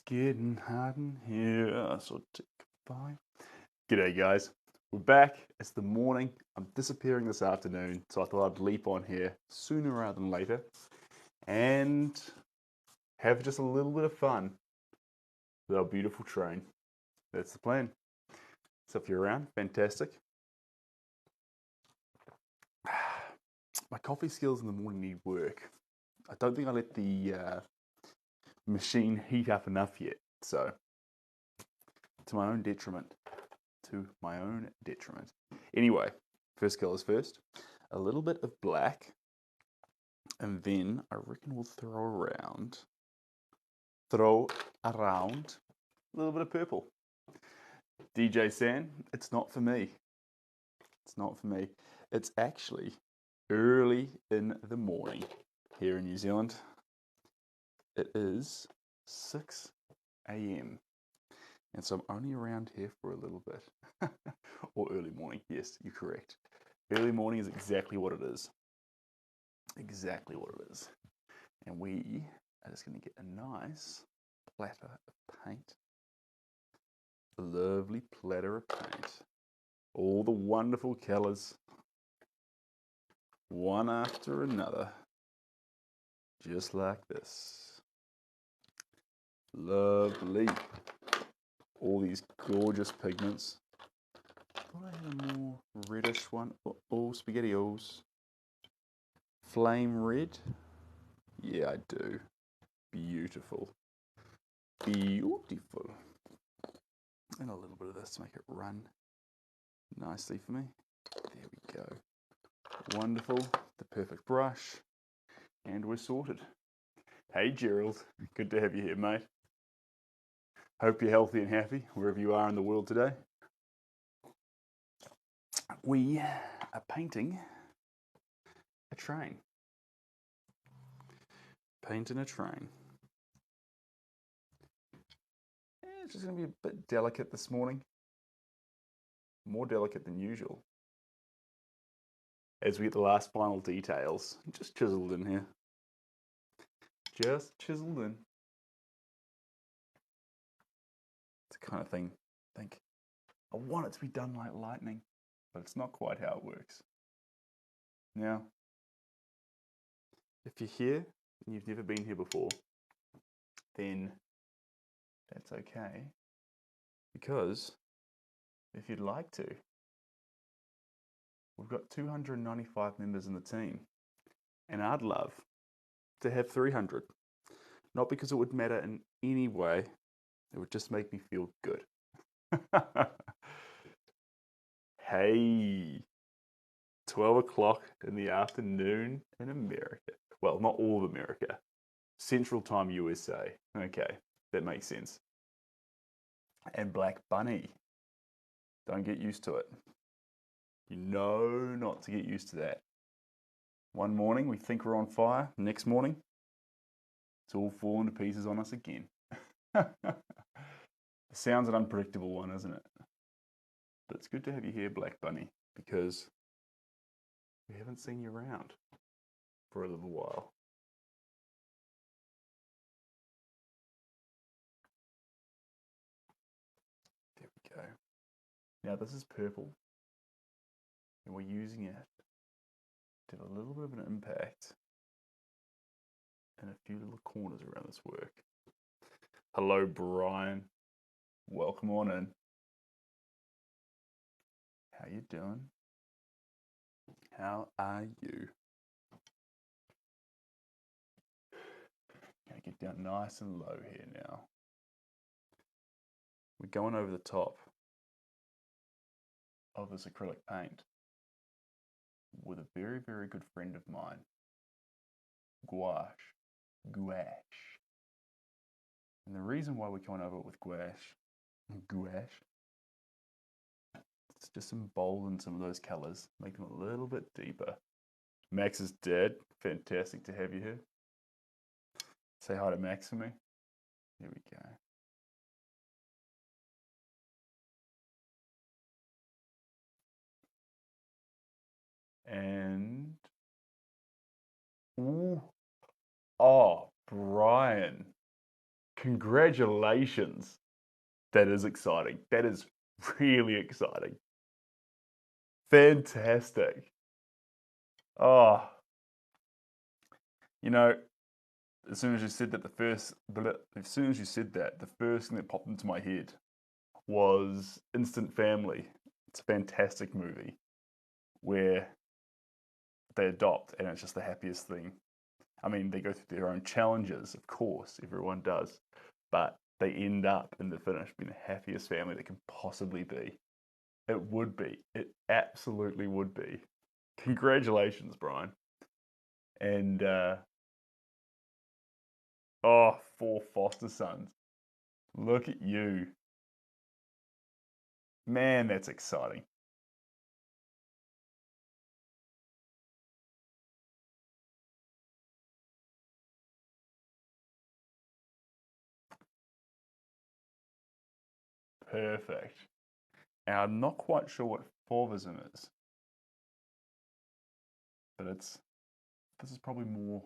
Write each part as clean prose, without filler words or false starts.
It's getting hot in here, so take 5. G'day, guys. We're back. It's the morning. I'm disappearing this afternoon, so I thought I'd leap on here sooner rather than later and have just a little bit of fun with our beautiful train. That's the plan. So if you're around, fantastic. My coffee skills in the morning need work. I don't think I let the machine heat up enough yet, so to my own detriment. Anyway, first colours first. A little bit of black, and then I reckon we'll throw around a little bit of purple. DJ San, it's not for me. It's not for me. It's actually early in the morning here in New Zealand. It is 6 a.m. And so I'm only around here for a little bit. Or early morning. Yes, you're correct. Early morning is exactly what it is. Exactly what it is. And we are just going to get a nice platter of paint. A lovely platter of paint. All the wonderful colours. One after another. Just like this. Lovely. All these gorgeous pigments. Thought I had a more reddish one. Oh, SpaghettiOs. Flame red. Yeah, I do. Beautiful. Beautiful. And a little bit of this to make it run nicely for me. There we go. Wonderful. The perfect brush. And we're sorted. Hey, Gerald. Good to have you here, mate. Hope you're healthy and happy wherever you are in the world today. We are painting a train. Painting a train. It's just going to be a bit delicate this morning. More delicate than usual. As we get the last final details just chiseled in here. Just chiseled in. It's the kind of thing I think I want it to be done like lightning, but it's not quite how it works. Now, if you're here and you've never been here before, then that's okay. Because if you'd like to, we've got 295 members in the team, and I'd love to have 300. Not because it would matter in any way, it would just make me feel good. Hey, 12 o'clock in the afternoon in America. Well, not all of America. Central Time USA. Okay, that makes sense. And Black Bunny. Don't get used to it. You know not to get used to that. One morning we think we're on fire. Next morning, it's all falling to pieces on us again. Sounds an unpredictable one, isn't it? But it's good to have you here, Black Bunny, because we haven't seen you around for a little while. There we go. Now this is purple, and we're using it to have a little bit of an impact in a few little corners around this work. Hello, Brian. Welcome on in. How you doing? How are you? Gonna get down nice and low here now. We're going over the top of this acrylic paint with a very, very good friend of mine, Gouache. And the reason why we're going over it with gouache, it's just to embolden some of those colours, make them a little bit deeper. Max is dead. Fantastic to have you here. Say hi to Max for me. There we go. And ooh, oh, Brian, Congratulations. That is exciting. That is really exciting. Fantastic. Oh, you know, as soon as you said that, the first thing that popped into my head was Instant Family. It's a fantastic movie where they adopt, and it's just the happiest thing. I mean, they go through their own challenges, of course, everyone does, but they end up in the finish being the happiest family they can possibly be. It would be. It absolutely would be. Congratulations, Brian. And, oh, 4 foster sons. Look at you. Man, that's exciting. Perfect. And I'm not quite sure what Fauvism is, but this is probably more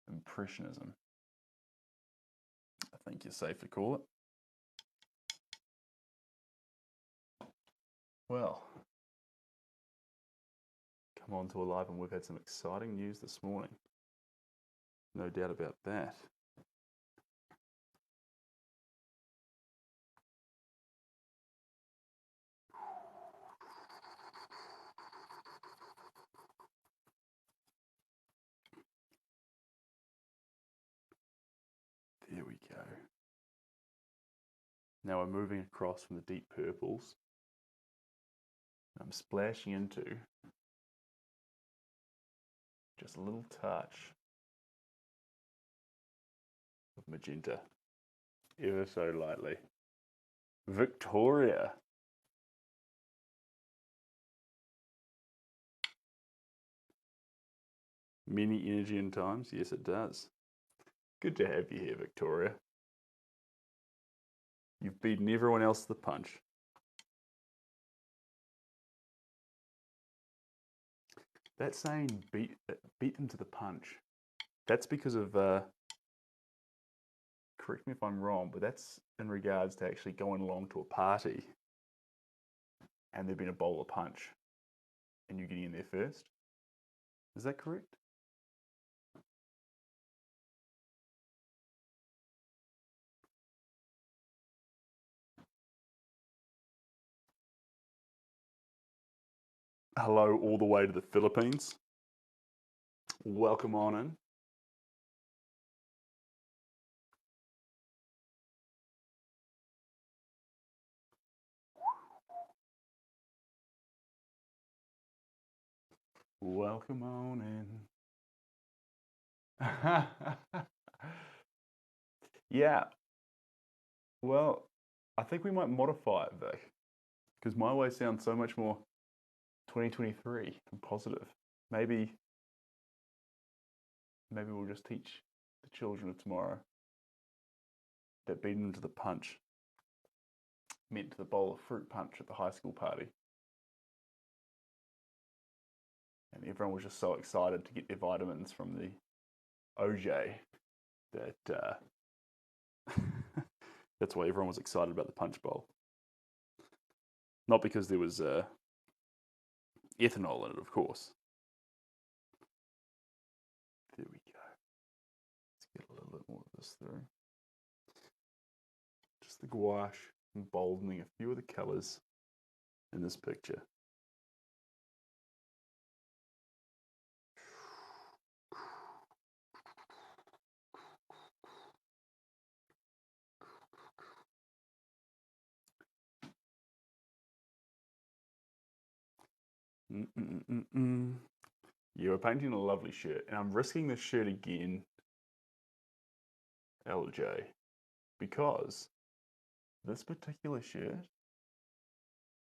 Impressionism. I think you're safe to call it. Well, come on to Alive, and we've had some exciting news this morning. No doubt about that. There we go. Now we're moving across from the deep purples. I'm splashing into just a little touch of magenta, ever so lightly. Victoria. Many energy and times, yes it does. Good to have you here, Victoria. You've beaten everyone else to the punch. That saying, beat them to the punch, that's because of, correct me if I'm wrong, but that's in regards to actually going along to a party and there being a bowler punch and you getting in there first. Is that correct? Hello, all the way to the Philippines. Welcome on in. Welcome on in. Yeah. Well, I think we might modify it, Vic, because my way sounds so much more 2023 and positive. Maybe we'll just teach the children of tomorrow that beating them to the punch meant to the bowl of fruit punch at the high school party. And everyone was just so excited to get their vitamins from the OJ that that's why everyone was excited about the punch bowl. Not because there was ethanol in it, of course. There we go. Let's get a little bit more of this through. Just the gouache emboldening a few of the colours in this picture. You are painting a lovely shirt, and I'm risking this shirt again, LJ, because this particular shirt,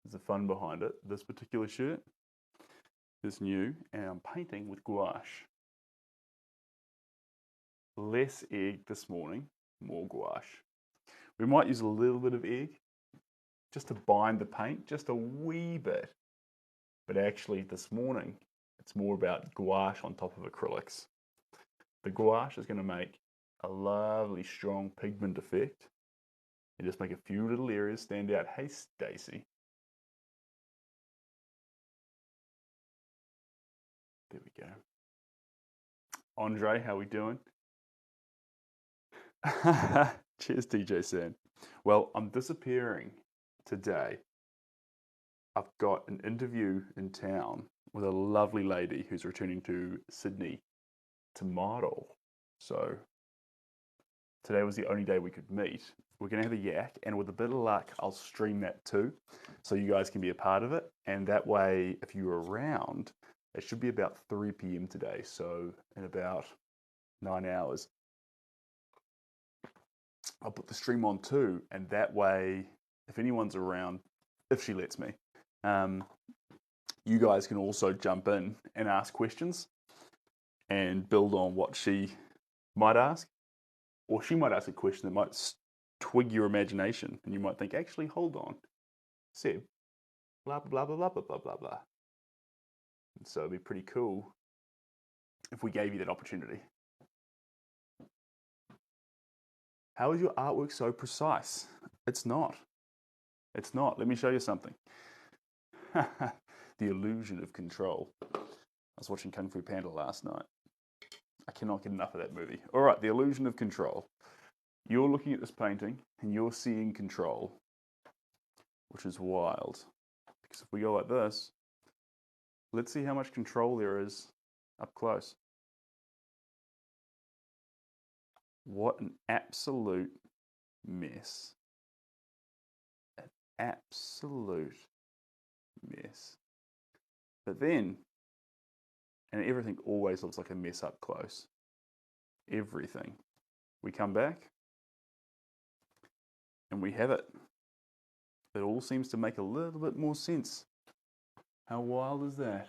there's the fun behind it. This particular shirt is new, and I'm painting with gouache. Less egg this morning, more gouache. We might use a little bit of egg just to bind the paint, just a wee bit. But actually this morning, it's more about gouache on top of acrylics. The gouache is going to make a lovely strong pigment effect and just make a few little areas stand out. Hey, Stacy. There we go. Andre, how we doing? Cheers, DJ San. Well, I'm disappearing today. I've got an interview in town with a lovely lady who's returning to Sydney to model. So today was the only day we could meet. We're going to have a yak, and with a bit of luck, I'll stream that too, so you guys can be a part of it. And that way, if you're around, it should be about 3 p.m. today, so in about 9 hours. I'll put the stream on too, and that way, if anyone's around, if she lets me, you guys can also jump in and ask questions and build on what she might ask. Or she might ask a question that might twig your imagination, and you might think, actually, hold on, Seb, blah, blah, blah, blah, blah, blah, blah, blah. And so it'd be pretty cool if we gave you that opportunity. How is your artwork so precise? It's not. It's not. Let me show you something. The illusion of control. I was watching Kung Fu Panda last night. I cannot get enough of that movie. All right, the illusion of control. You're looking at this painting and you're seeing control, which is wild. Because if we go like this, let's see how much control there is up close. What an absolute mess. An absolute mess. But then, and everything always looks like a mess up close. Everything. We come back and we have it. It all seems to make a little bit more sense. How wild is that?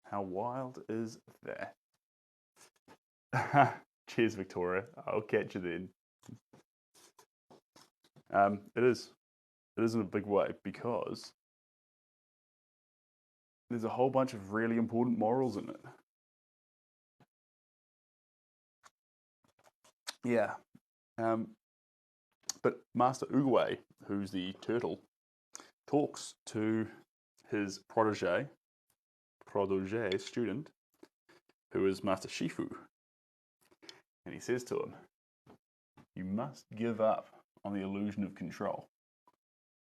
How wild is that? Cheers, Victoria. I'll catch you then. It is in a big way because there's a whole bunch of really important morals in it. Yeah. But Master Oogway, who's the turtle, talks to his protege student, who is Master Shifu. And he says to him, you must give up on the illusion of control.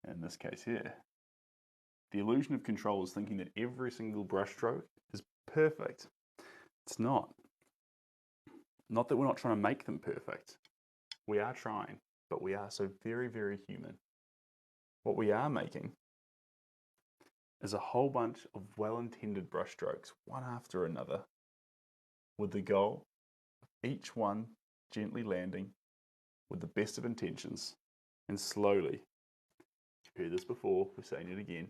In this case here, the illusion of control is thinking that every single brushstroke is perfect. It's not. Not that we're not trying to make them perfect. We are trying, but we are so very, very human. What we are making is a whole bunch of well-intended brushstrokes, one after another, with the goal of each one gently landing with the best of intentions and slowly. You've heard this before, we're saying it again.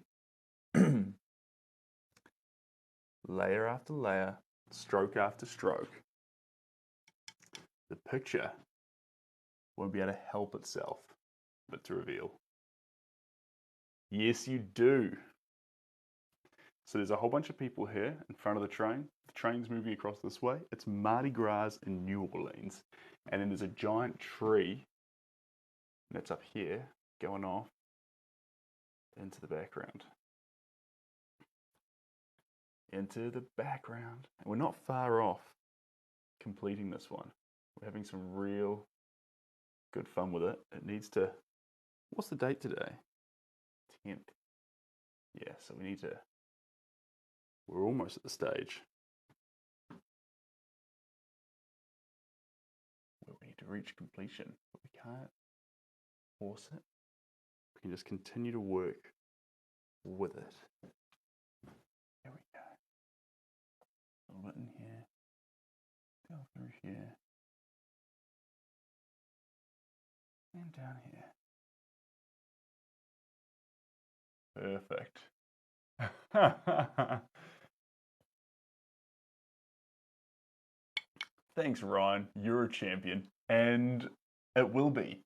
Layer after layer, stroke after stroke. The picture won't be able to help itself but to reveal. Yes, you do. So there's a whole bunch of people here in front of the train. The train's moving across this way. It's Mardi Gras in New Orleans. And then there's a giant tree that's up here going off into the background. Into the background. And we're not far off completing this one. We're having some real good fun with it. It needs to... What's the date today? 10th. Yeah, so we need to... We're almost at the stage where we need to reach completion, but we can't force it. We can just continue to work with it. There we go. A little bit in here. Go through here. And down here. Perfect. Thanks, Ryan. You're a champion. And it will be.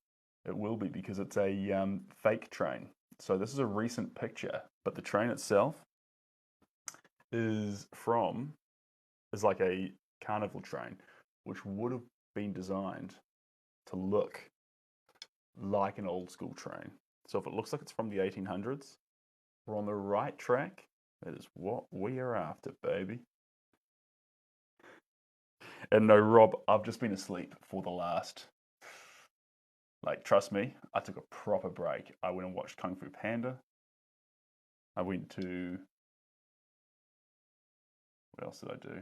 It will be because it's a fake train. So this is a recent picture, but the train itself is like a carnival train, which would have been designed to look like an old school train. So if it looks like it's from the 1800s, we're on the right track. That is what we are after, baby. And no, Rob, I've just been asleep for the last, like, trust me, I took a proper break. I went and watched Kung Fu Panda. I went to, what else did I do?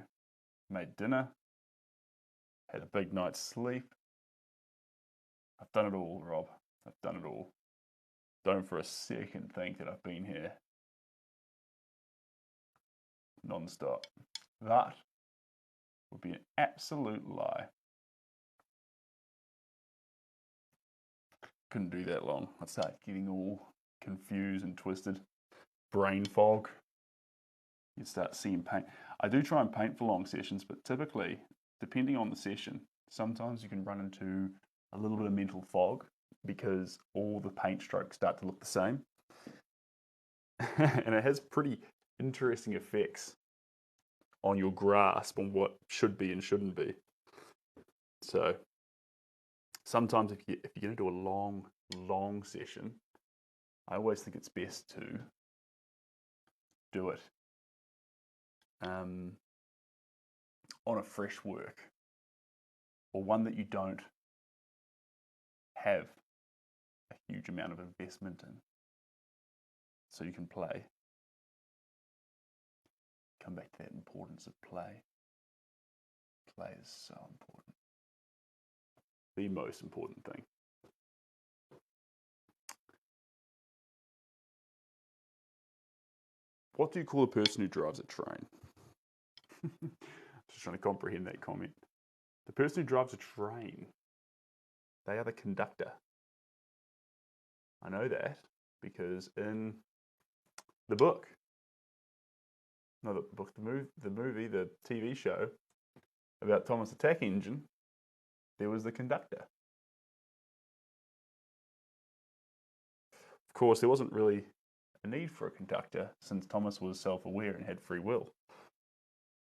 Made dinner, had a big night's sleep. I've done it all, Rob. I've done it all. Don't for a second think that I've been here non-stop. That would be an absolute lie. Couldn't do that long. I'd start getting all confused and twisted. Brain fog. You'd start seeing paint. I do try and paint for long sessions, but typically, depending on the session, sometimes you can run into a little bit of mental fog because all the paint strokes start to look the same. And it has pretty interesting effects on your grasp on what should be and shouldn't be. So sometimes if you're going to do a long session, I always think it's best to do it on a fresh work, or one that you don't have a huge amount of investment in, so you can play. Come back to that importance of play. Play is so important. The most important thing. What do you call a person who drives a train? Just trying to comprehend that comment. The person who drives a train, they are the conductor. I know that because in the book, no, the book, the movie, the TV show about Thomas the Tank Engine, there was the conductor. Of course, there wasn't really a need for a conductor since Thomas was self-aware and had free will,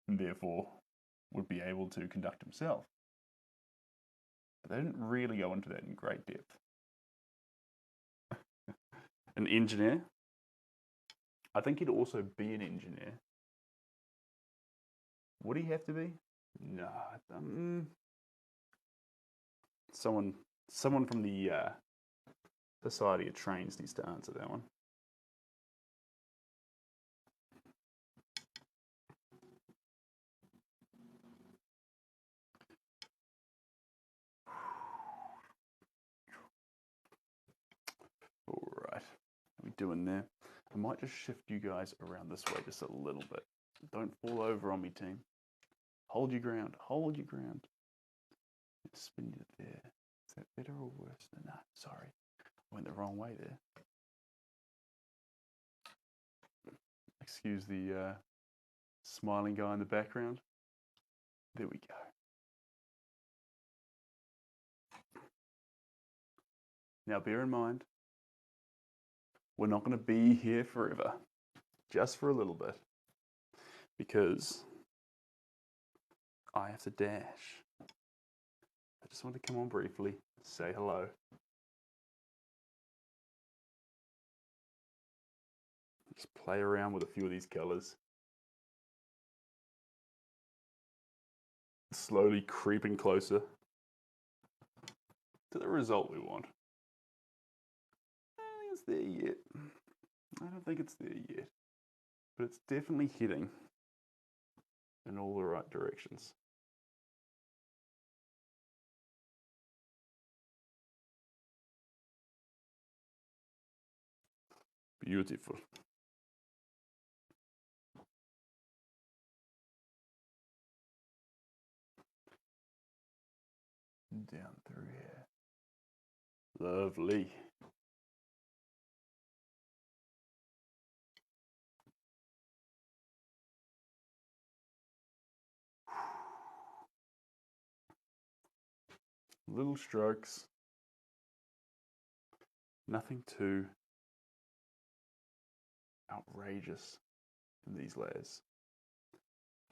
and therefore would be able to conduct himself. But they didn't really go into that in great depth. An engineer? I think he'd also be an engineer. Would he have to be? No. Someone from the Society of Trains needs to answer that one. All right, how are we doing there? I might just shift you guys around this way just a little bit. Don't fall over on me, team. Hold your ground. Hold your ground. Spin you there. Is that better or worse? No, sorry. I went the wrong way there. Excuse the smiling guy in the background. There we go. Now bear in mind, we're not going to be here forever, just for a little bit, because I have to dash. I just want to come on briefly, say hello. Just play around with a few of these colors. Slowly creeping closer to the result we want. I don't think it's there yet. I don't think it's there yet. But it's definitely heading in all the right directions. Beautiful. Down through here. Lovely. Little strokes. Nothing too outrageous in these layers.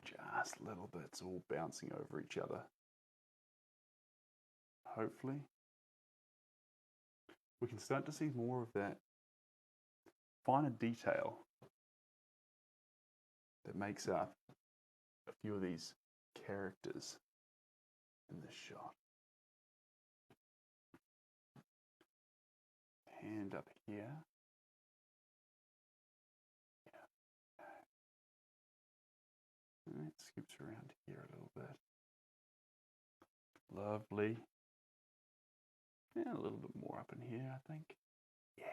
Just little bits all bouncing over each other. Hopefully, we can start to see more of that finer detail that makes up a few of these characters in this shot. Hand up here. And it scoops around here a little bit. Lovely. And a little bit more up in here, I think. Yeah.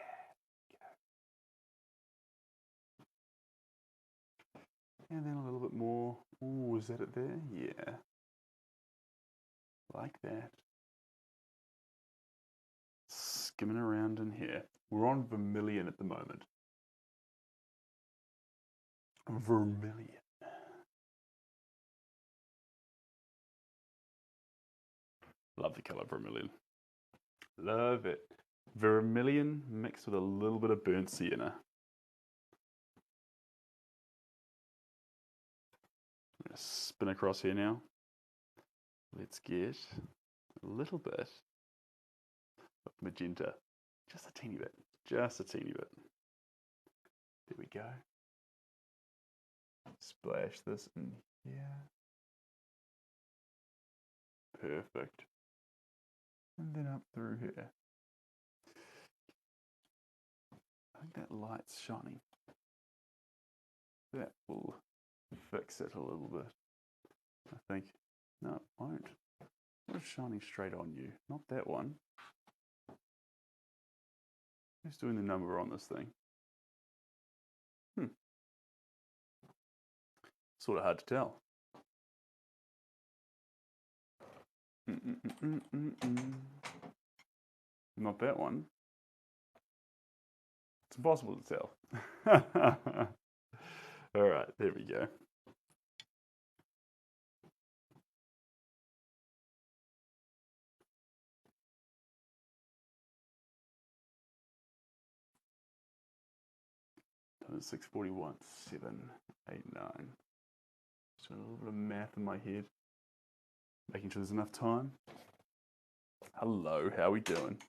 And then a little bit more. Ooh, is that it there? Yeah. Like that. Skimming around in here. We're on vermilion at the moment. Vermilion. Love the color vermilion. Love it. Vermilion mixed with a little bit of burnt sienna. I'm going to spin across here now. Let's get a little bit of magenta. Just a teeny bit. Just a teeny bit. There we go. Splash this in here. Perfect. And then up through here. I think that light's shining. That will fix it a little bit. I think. No, it won't. What is shining straight on you? Not that one. Who's doing the number on this thing? Sort of hard to tell. Not that one. It's impossible to tell. All right, there we go. Time is 6:41, 7, 8, 9. Just doing a little bit of math in my head. Making sure there's enough time. Hello, how are we doing?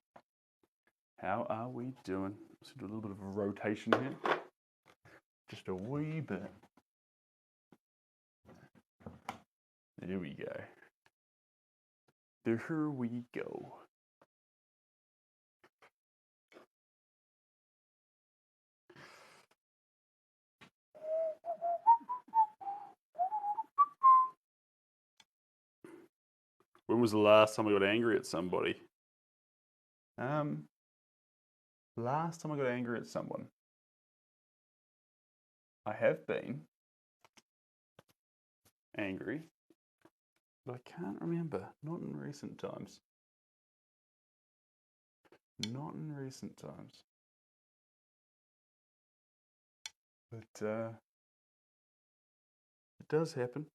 How are we doing? Let's do a little bit of a rotation here. Just a wee bit. There we go. There we go. When was the last time I got angry at somebody? Last time I got angry at someone. I have been angry, but I can't remember. Not in recent times. Not in recent times. But it does happen.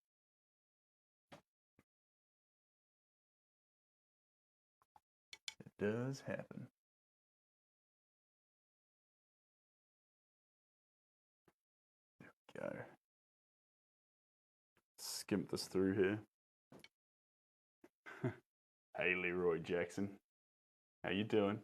It does happen. There we go. Skimp this through here. Hey, Leroy Jackson. How you doing?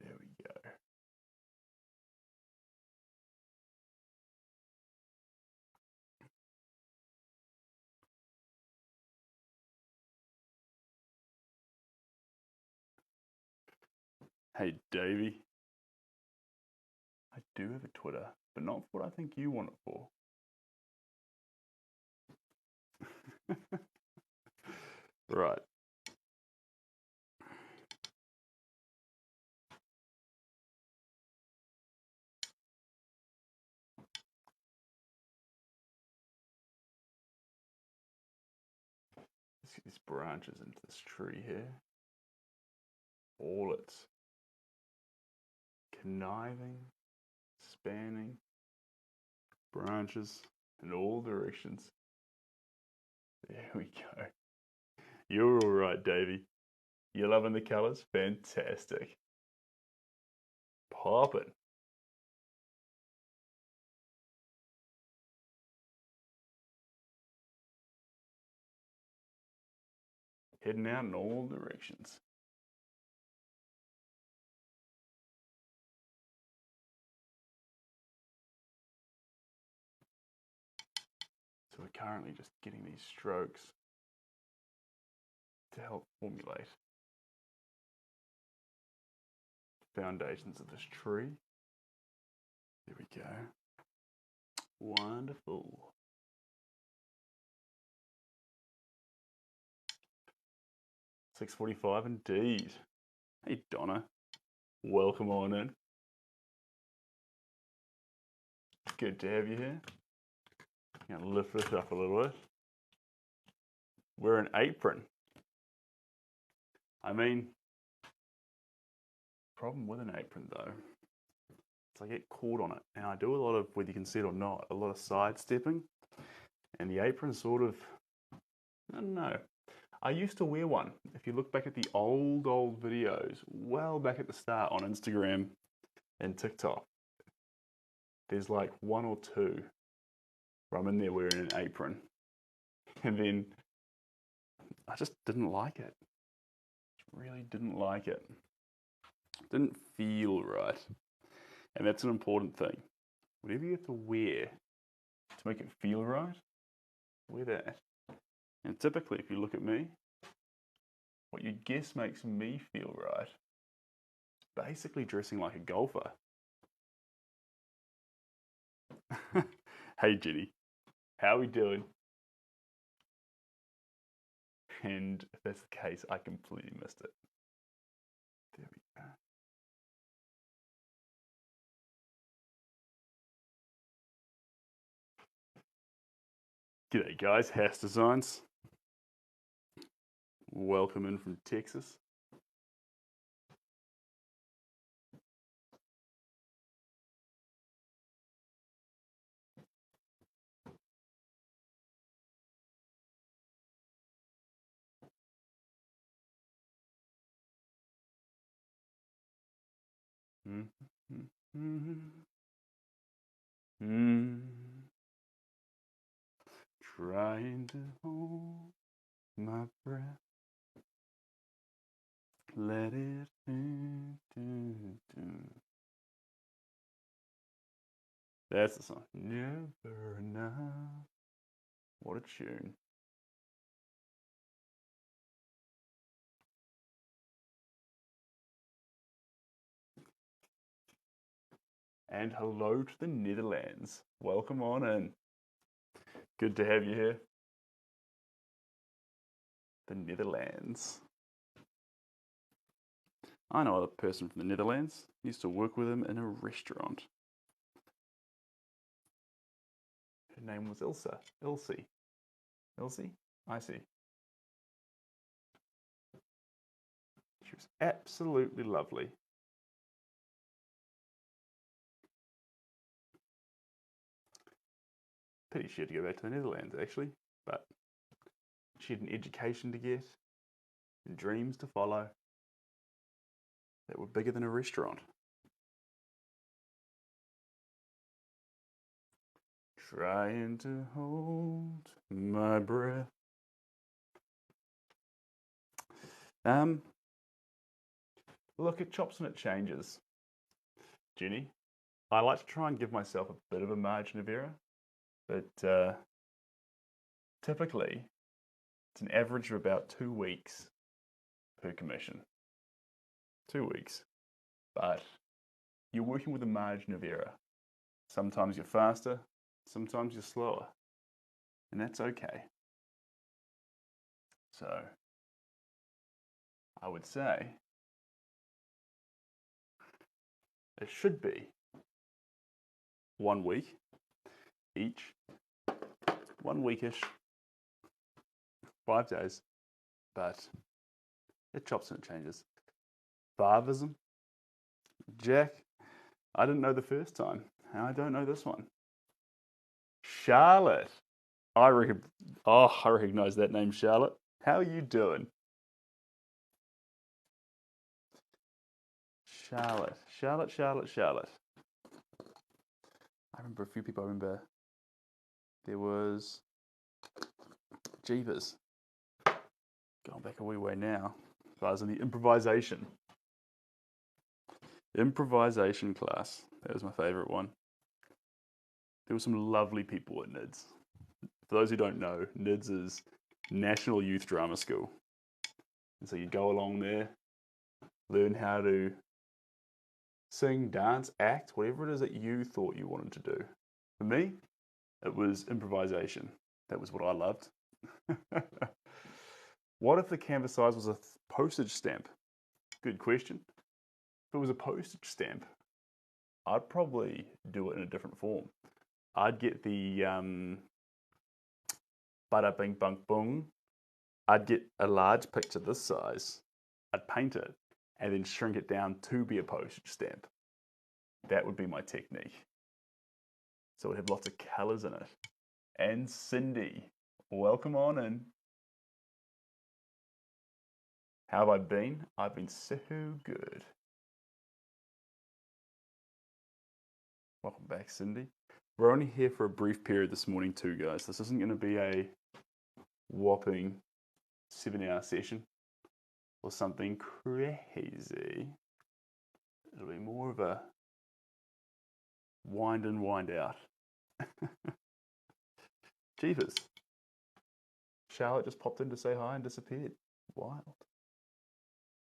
There we go. Hey, Davey. I do have a Twitter, but not for what I think you want it for. Right. Let's get these branches into this tree here. All it's conniving, spanning, branches in all directions. There we go. You're all right, Davey. You loving the colours? Fantastic. Poppin'. Heading out in all directions. So we're currently just getting these strokes to help formulate foundations of this tree. There we go. Wonderful. $6:45 indeed. Hey Donna, welcome on in. Good to have you here. I'm gonna lift this up a little bit. Wear an apron. I mean, problem with an apron though, is I get caught on it, and I do a lot of, whether you can see it or not, a lot of sidestepping, and the apron sort of, I don't know. I used to wear one. If you look back at the old videos, well back at the start on Instagram and TikTok, there's like one or two where I'm in there wearing an apron, and then I just didn't like it. Really didn't like it. Didn't feel right. And that's an important thing. Whatever you have to wear to make it feel right, wear that. And typically, if you look at me, what you'd guess makes me feel right is basically dressing like a golfer. Hey Jenny, how are we doing? And if that's the case, I completely missed it. There we go. G'day guys, House Designs. Welcome in from Texas. Trying to hold my breath. Let it That's the song. Never enough. What a tune. And hello to the Netherlands. Welcome on in. Good to have you here. The Netherlands. I know a person from the Netherlands. Used to work with him in a restaurant. Her name was Ilsa. Ilse. Ilse? I see. She was absolutely lovely. Pity she had to go back to the Netherlands, actually. But she had an education to get and dreams to follow that were bigger than a restaurant. Trying to hold my breath. Look, it chops and it changes. Jenny, I like to try and give myself a bit of a margin of error, but typically it's an average of about 2 weeks per commission. 2 weeks. But you're working with a margin of error. Sometimes you're faster, sometimes you're slower, and that's okay. So I would say it should be 1 week each, 1 weekish, 5 days, but it chops and it changes. Farvism, Jack, I didn't know the first time, and I don't know this one. Charlotte. I reckon. Oh, I recognize that name, Charlotte. How are you doing? Charlotte. Charlotte, Charlotte, Charlotte. I remember a few people. I remember there was Jeevers. Going back a wee way now. I was in the improvisation class. That was my favourite one. There were some lovely people at NIDS. For those who don't know, NIDS is National Youth Drama School. And so you go along there, learn how to sing, dance, act, whatever it is that you thought you wanted to do. For me, it was improvisation. That was what I loved. What if the canvas size was a postage stamp? Good question. If it was a postage stamp, I'd probably do it in a different form. I'd get the bada bing bunk boom. I'd get a large picture this size. I'd paint it and then shrink it down to be a postage stamp. That would be my technique. So it would have lots of colours in it. And Cindy, welcome on in. How have I been? I've been so good. Welcome back, Cindy. We're only here for a brief period this morning too, guys. This isn't going to be a whopping 7-hour session or something crazy. It'll be more of a wind in, wind out. Jeepers. Charlotte just popped in to say hi and disappeared. Wild.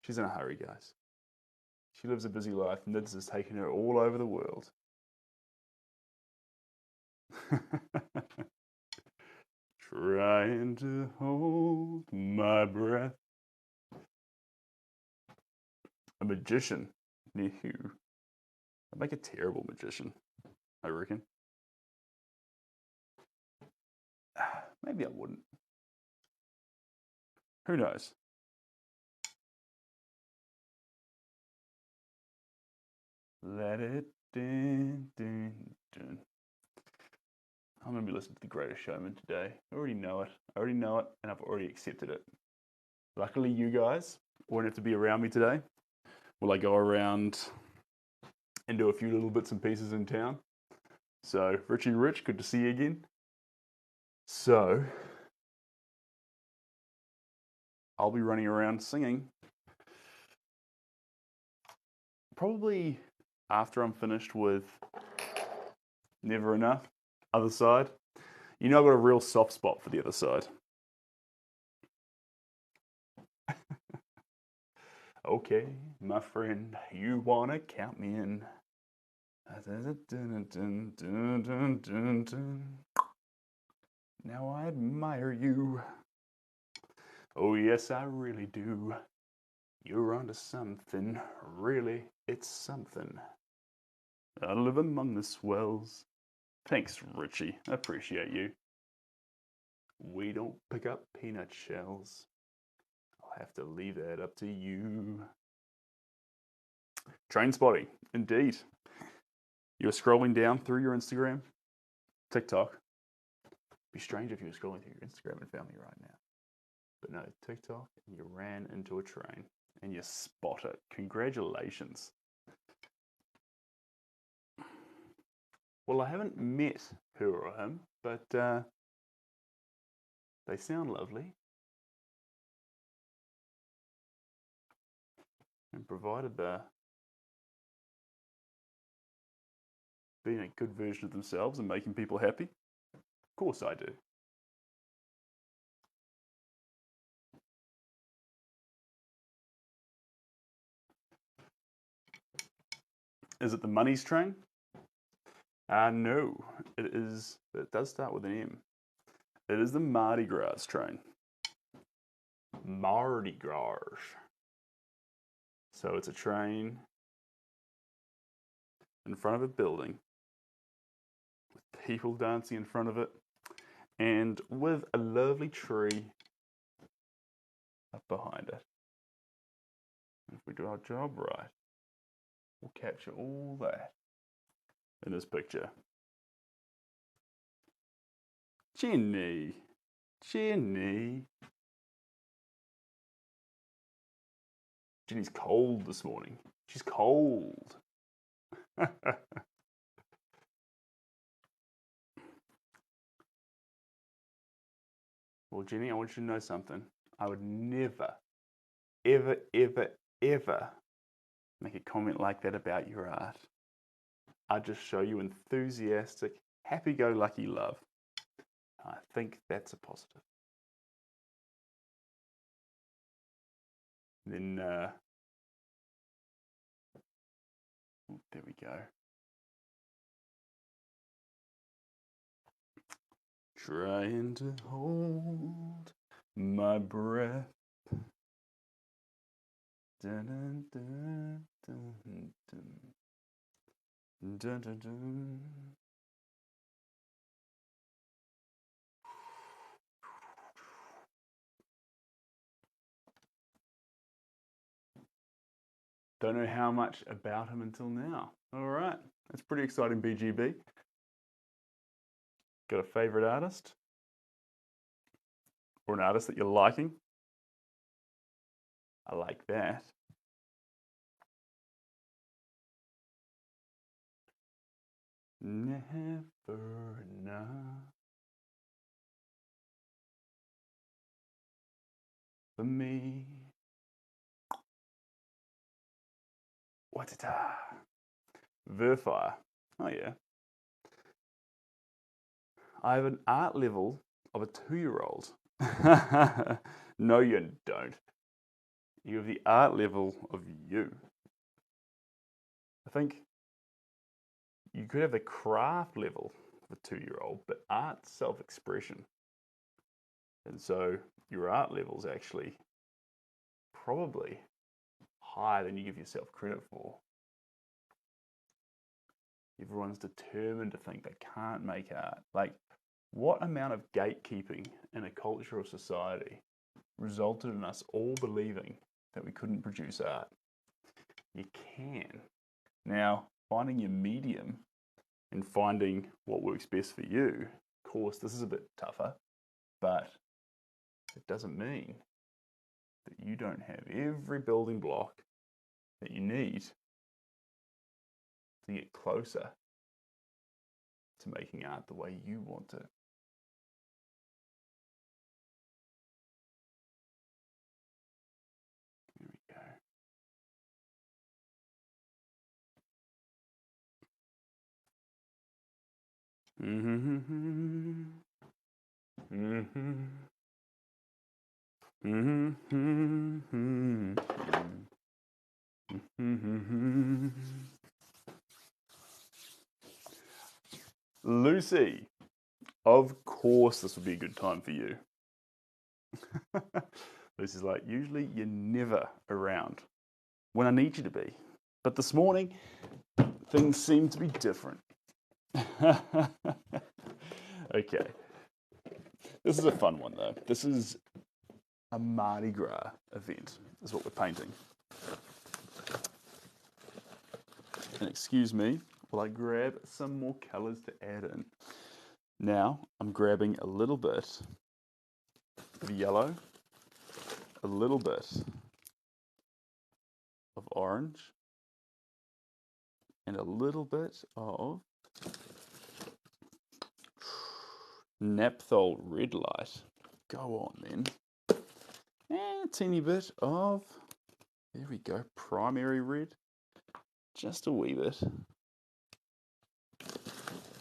She's in a hurry, guys. She lives a busy life. NIDS has taken her all over the world. Trying to hold my breath. A magician near you. I'd make a terrible magician, I reckon. Maybe I wouldn't. Who knows? Let it dun, dun, dun. I'm going to be listening to The Greatest Showman today. I already know it. And I've already accepted it. Luckily, you guys won't have to be around me today. Will I go around and do a few little bits and pieces in town? So, Richie Rich, good to see you again. So, I'll be running around singing. Probably after I'm finished with Never Enough, Other Side. You know I've got a real soft spot for the other side. Okay, my friend, you wanna count me in. Now I admire you. Oh yes, I really do. You're onto something, really, it's something. I live among the swells. Thanks, Richie, I appreciate you. We don't pick up peanut shells. I'll have to leave that up to you. Train spotting, indeed. You're scrolling down through your Instagram, TikTok. It'd be strange if you were scrolling through your Instagram and found me right now. But no, TikTok, and you ran into a train and you spot it. Congratulations. Well, I haven't met her or him, but they sound lovely. And provided they're being a good version of themselves and making people happy, of course I do. Is it the Money's train? No, it is. It does start with an M. It is the Mardi Gras train. Mardi Gras. So it's a train in front of a building with people dancing in front of it and with a lovely tree up behind it. If we do our job right, we'll capture all that in this picture. Jenny. Jenny's cold this morning. She's cold. Well, Jenny, I want you to know something. I would never, ever, ever, ever make a comment like that about your art. I'd just show you enthusiastic, happy-go-lucky love. I think that's a positive. Then, oh, there we go. Trying to hold my breath. Dun, dun, dun, dun, dun. Dun, dun, dun. Don't know how much about him until now. All right, that's pretty exciting, BGB. Got a favorite artist? Or an artist that you're liking? I like that. Never enough for me. What's it? Verfire. Oh yeah. I have an art level of a 2-year-old. No, you don't. You have the art level of you. I think you could have the craft level of a 2-year-old, but art's self-expression. And so your art level is actually probably higher than you give yourself credit for. Everyone's determined to think they can't make art. Like, what amount of gatekeeping in a culture or society resulted in us all believing that we couldn't produce art? You can. Now, finding your medium and finding what works best for you, of course, this is a bit tougher, but it doesn't mean that you don't have every building block that you need to get closer to making art the way you want it. There we go. Lucy, of course this would be a good time for you. Lucy's like, usually you're never around when I need you to be. But this morning, things seem to be different. Okay. This is a fun one though. This is a Mardi Gras event, is what we're painting. And excuse me while I grab some more colours to add in. Now I'm grabbing a little bit of yellow, a little bit of orange, and a little bit of Naphthol red light. Go on then. And a teeny bit of, there we go, primary red. Just a wee bit.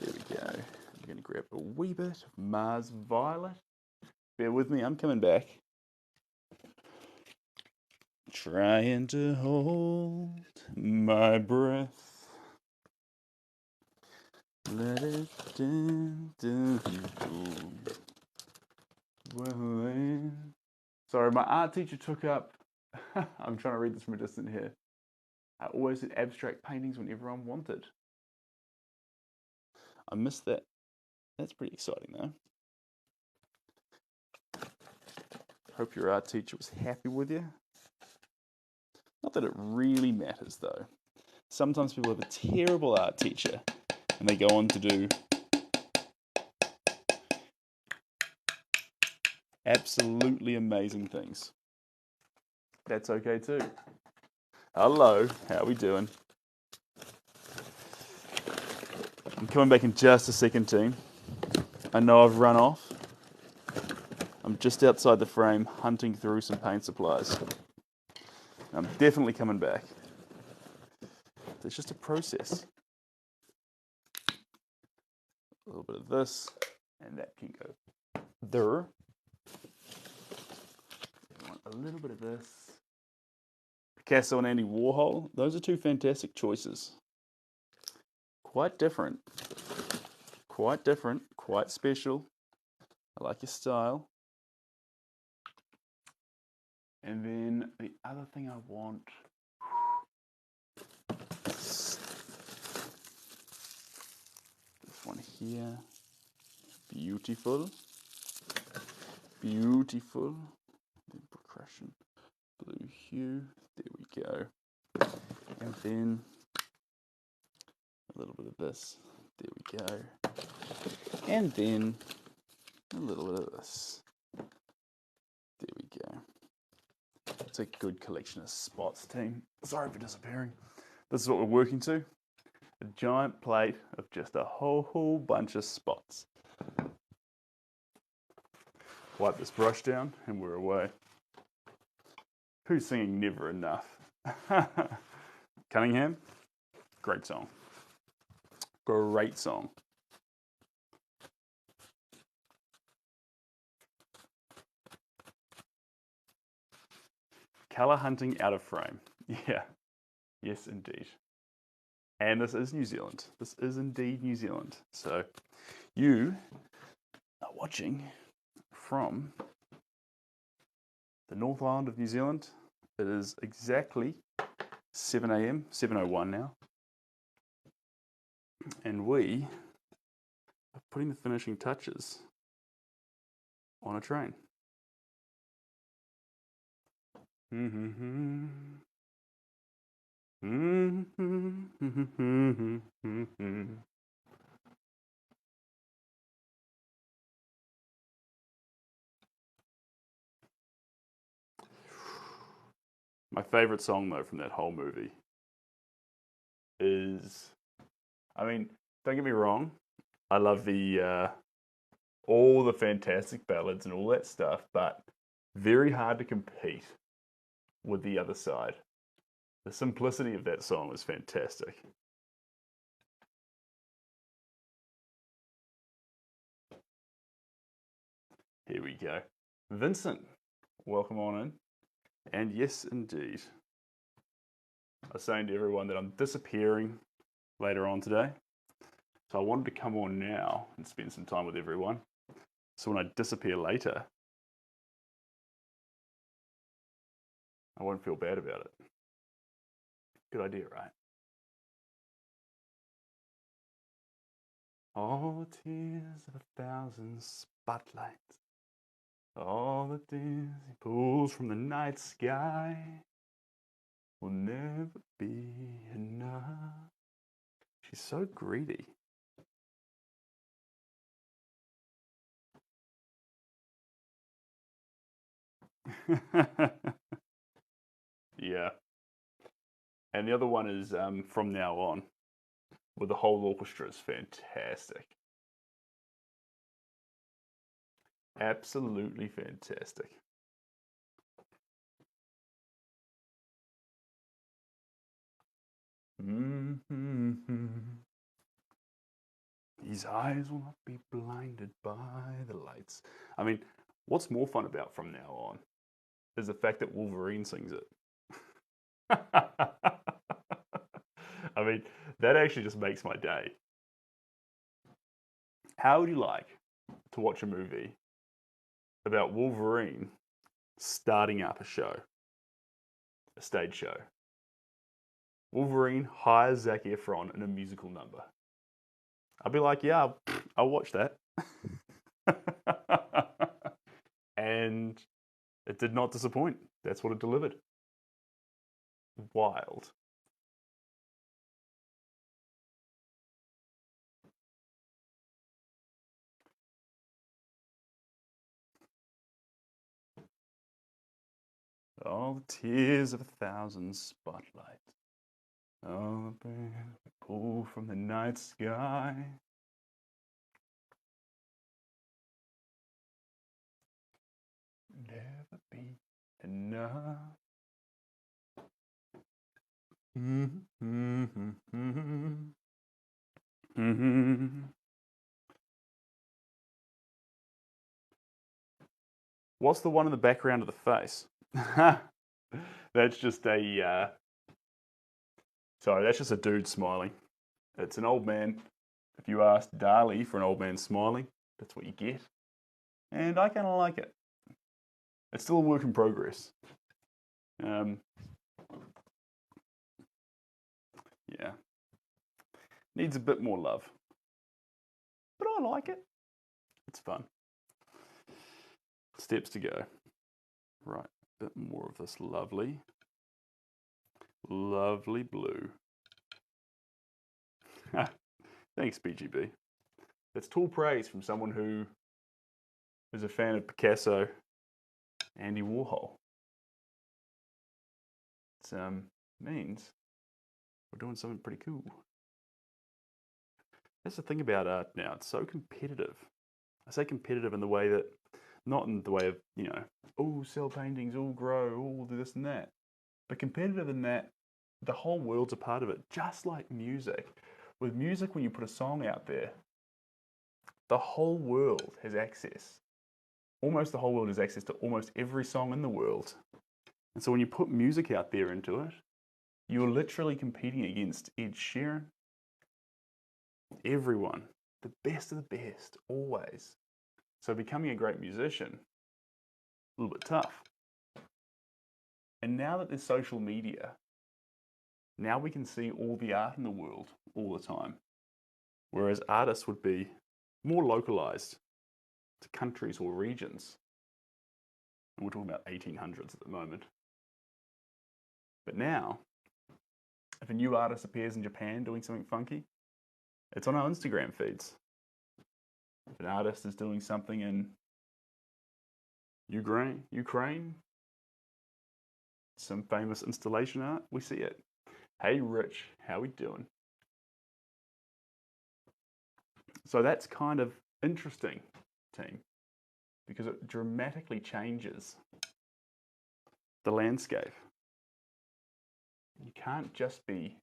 There we go. I'm going to grab a wee bit of Mars Violet. Bear with me, I'm coming back. Trying to hold my breath. Let it down. Well then. Sorry, my art teacher took up, I'm trying to read this from a distance here. I always did abstract paintings when everyone wanted. I missed that. That's pretty exciting though. Hope your art teacher was happy with you. Not that it really matters though. Sometimes people have a terrible art teacher and they go on to do absolutely amazing things. That's okay too. Hello, how we doing? I'm coming back in just a second, team. I know I've run off. I'm just outside the frame hunting through some paint supplies. I'm definitely coming back. It's just a process. A little bit of this, and that can go there. A little bit of this. Picasso and Andy Warhol, those are two fantastic choices. Quite different. Quite different, quite special. I like your style. And then the other thing I want, this one here. Beautiful. Beautiful. Percussion. Blue hue. There we go. And then a little bit of this. There we go. And then a little bit of this. There we go. It's a good collection of spots, team. Sorry for disappearing. This is what we're working to. A giant plate of just a whole bunch of spots. Wipe this brush down and we're away. Who's singing Never Enough? Cunningham? Great song. Great song. Colour hunting out of frame. Yeah. Yes, indeed. And this is New Zealand. This is indeed New Zealand. So you are watching from the North Island of New Zealand. It is exactly 7 a.m., 7:01 now. And we are putting the finishing touches on a train. My favorite song, though, from that whole movie is, I mean, don't get me wrong, I love the all the fantastic ballads and all that stuff, but very hard to compete with the other side. The simplicity of that song is fantastic. Here we go. Vincent, welcome on in. And yes, indeed. I was saying to everyone that I'm disappearing later on today. So I wanted to come on now and spend some time with everyone. So when I disappear later, I won't feel bad about it. Good idea, right? All the tears of 1,000 spotlights, all the dizzy pulls from the night sky will never be enough. She's so greedy. Yeah. And the other one is From Now On, with the whole orchestra is fantastic. Absolutely fantastic. His eyes will not be blinded by the lights. I mean, what's more fun about From Now On is the fact that Wolverine sings it. I mean, that actually just makes my day. How would you like to watch a movie about Wolverine starting up a show, a stage show? Wolverine hires Zac Efron in a musical number. I'd be like, yeah, I'll watch that. And it did not disappoint. That's what it delivered. Wild. all the tears of 1,000 spotlights, all the pain we pull from the night sky. Never be enough. What's the one in the background of the face? That's just a sorry, that's just a dude smiling. It's an old man. If you ask Dali for an old man smiling, that's what you get. And I kind of like it. It's still a work in progress. Yeah. Needs a bit more love. But I like it. It's fun. Steps to go. Right, a bit more of this lovely blue. Thanks, BGB. That's tall praise from someone who is a fan of Picasso, Andy Warhol. It means we're doing something pretty cool. That's the thing about art now. It's so competitive. I say competitive in the way that, not in the way of, you know, oh, sell paintings, all grow, all do this and that. But competitive in that the whole world's a part of it, just like music. With music, when you put a song out there, the whole world has access. Almost the whole world has access to almost every song in the world. And so when you put music out there into it, you're literally competing against Ed Sheeran, everyone, the best of the best, always. So becoming a great musician, a little bit tough. And now that there's social media, now we can see all the art in the world all the time. Whereas artists would be more localized to countries or regions. And we're talking about 1800s at the moment. But now, if a new artist appears in Japan doing something funky, it's on our Instagram feeds. If an artist is doing something in Ukraine, some famous installation art, we see it. Hey Rich, how we doing? So that's kind of interesting, team, because it dramatically changes the landscape. You can't just be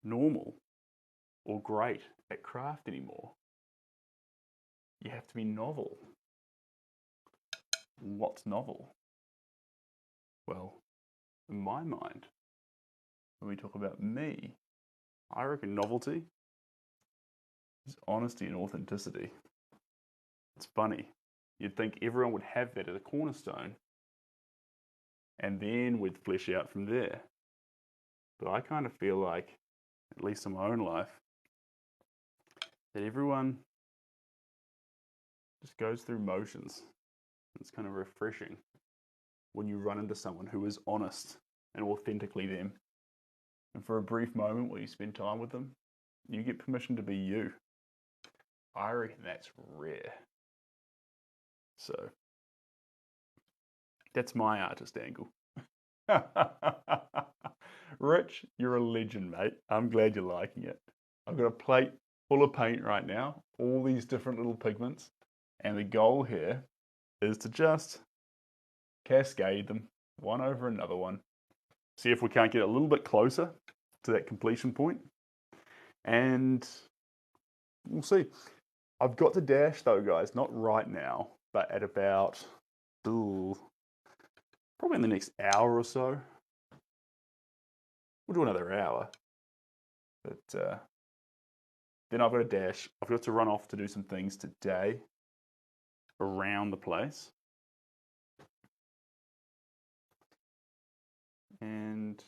normal or great at craft anymore. You have to be novel. What's novel? Well, in my mind, when we talk about me, I reckon novelty is honesty and authenticity. It's funny. You'd think everyone would have that as a cornerstone, and then we'd flesh out from there. But I kind of feel like, at least in my own life, that everyone just goes through motions. It's kind of refreshing when you run into someone who is honest and authentically them. And for a brief moment where you spend time with them, you get permission to be you. I reckon that's rare. So, that's my artist angle. Rich, you're a legend, mate. I'm glad you're liking it. I've got a plate full of paint right now, all these different little pigments, and the goal here is to just cascade them one over another one. See if we can't get a little bit closer to that completion point, and we'll see. I've got to dash though, guys, not right now, but at about, probably in the next hour or so. We'll do another hour, but then I've got to dash. I've got to run off to do some things today around the place. And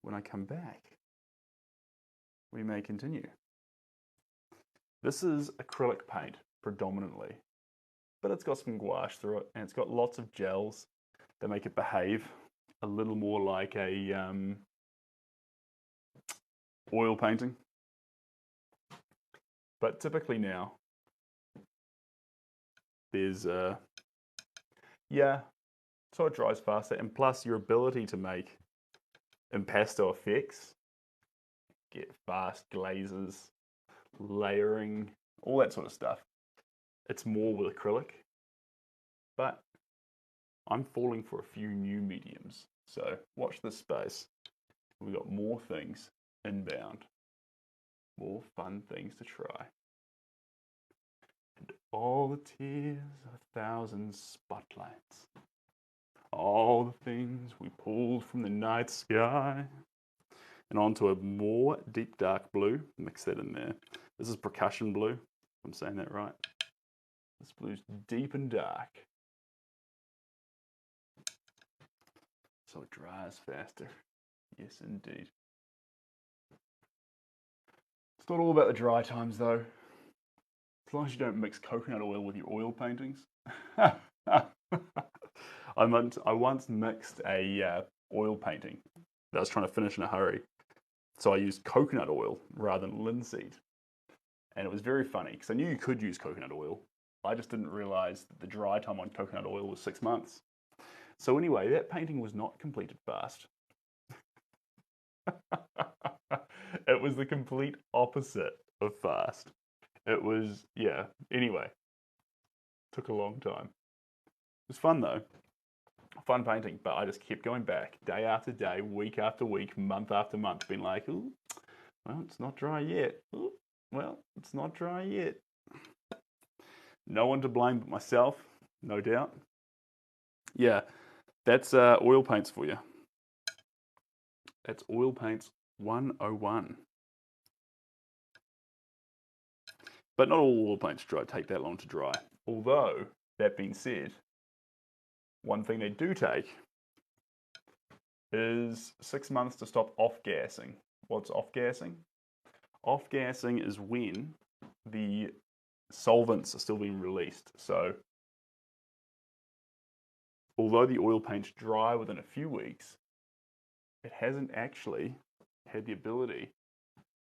when I come back, we may continue. This is acrylic paint predominantly, but it's got some gouache through it, and it's got lots of gels that make it behave a little more like a oil painting. But typically now, there's Yeah, so it dries faster, and plus your ability to make impasto effects, get fast glazes, layering, all that sort of stuff. It's more with acrylic, but I'm falling for a few new mediums. So watch this space. We've got more things inbound, more fun things to try. And all the tears of 1,000 spotlights, all the things we pulled from the night sky, and onto a more deep dark blue. Mix that in there. This is percussion blue, if I'm saying that right. This blue's deep and dark, so it dries faster. Yes, indeed. It's not all about the dry times, though. As long as you don't mix coconut oil with your oil paintings. I once mixed a oil painting that I was trying to finish in a hurry. So I used coconut oil rather than linseed. And it was very funny because I knew you could use coconut oil. I just didn't realize that the dry time on coconut oil was 6 months. So anyway, that painting was not completed fast. It was the complete opposite of fast. It was, yeah, anyway. Took a long time. It was fun though. Fun painting, but I just kept going back day after day, week after week, month after month, being like, ooh, well, it's not dry yet. Ooh, well, it's not dry yet. No one to blame but myself, no doubt. Yeah, that's oil paints for you. That's oil paints 101. But not all oil paints take that long to dry. Although, that being said, one thing they do take is 6 months to stop off-gassing. What's off-gassing? Off-gassing is when the solvents are still being released. So, although the oil paint's dry within a few weeks, it hasn't actually had the ability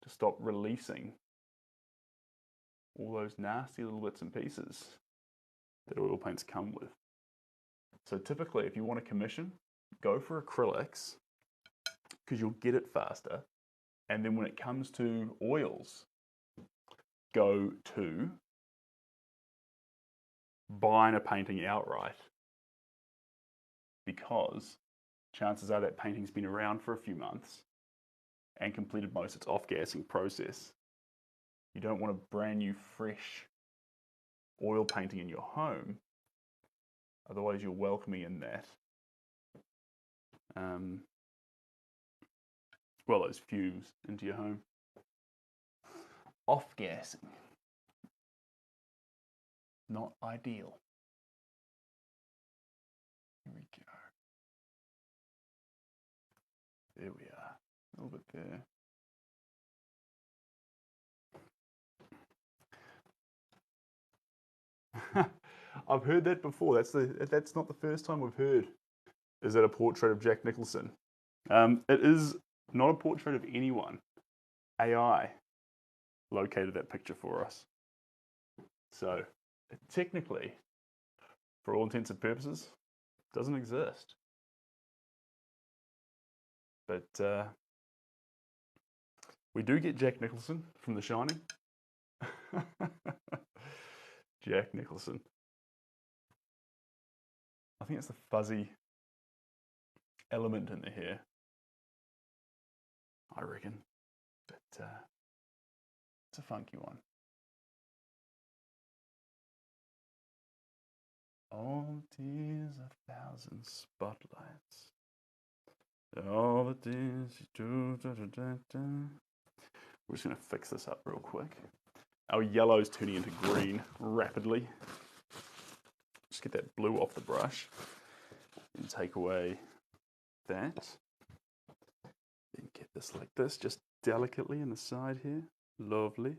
to stop releasing all those nasty little bits and pieces that oil paints come with. So typically, if you want to commission, go for acrylics because you'll get it faster. And then when it comes to oils, go to buying a painting outright, because chances are that painting's been around for a few months and completed most of its off-gassing process. You don't want a brand new, fresh oil painting in your home. Otherwise, you're welcoming in that, well, those fumes into your home. Off-gassing. Not ideal. Here we go. There we are. A little bit there. I've heard that before. That's not the first time we've heard. Is that a portrait of Jack Nicholson? It is not a portrait of anyone. AI located that picture for us. So technically, for all intents and purposes, doesn't exist. But we do get Jack Nicholson from The Shining. Jack Nicholson. I think it's the fuzzy element in the hair, I reckon. But it's a funky one. All the tears of 1,000 spotlights. All the tears. We're just going to fix this up real quick. Our yellow's turning into green rapidly. Just get that blue off the brush and take away that. Then get this like this, just delicately in the side here. Lovely.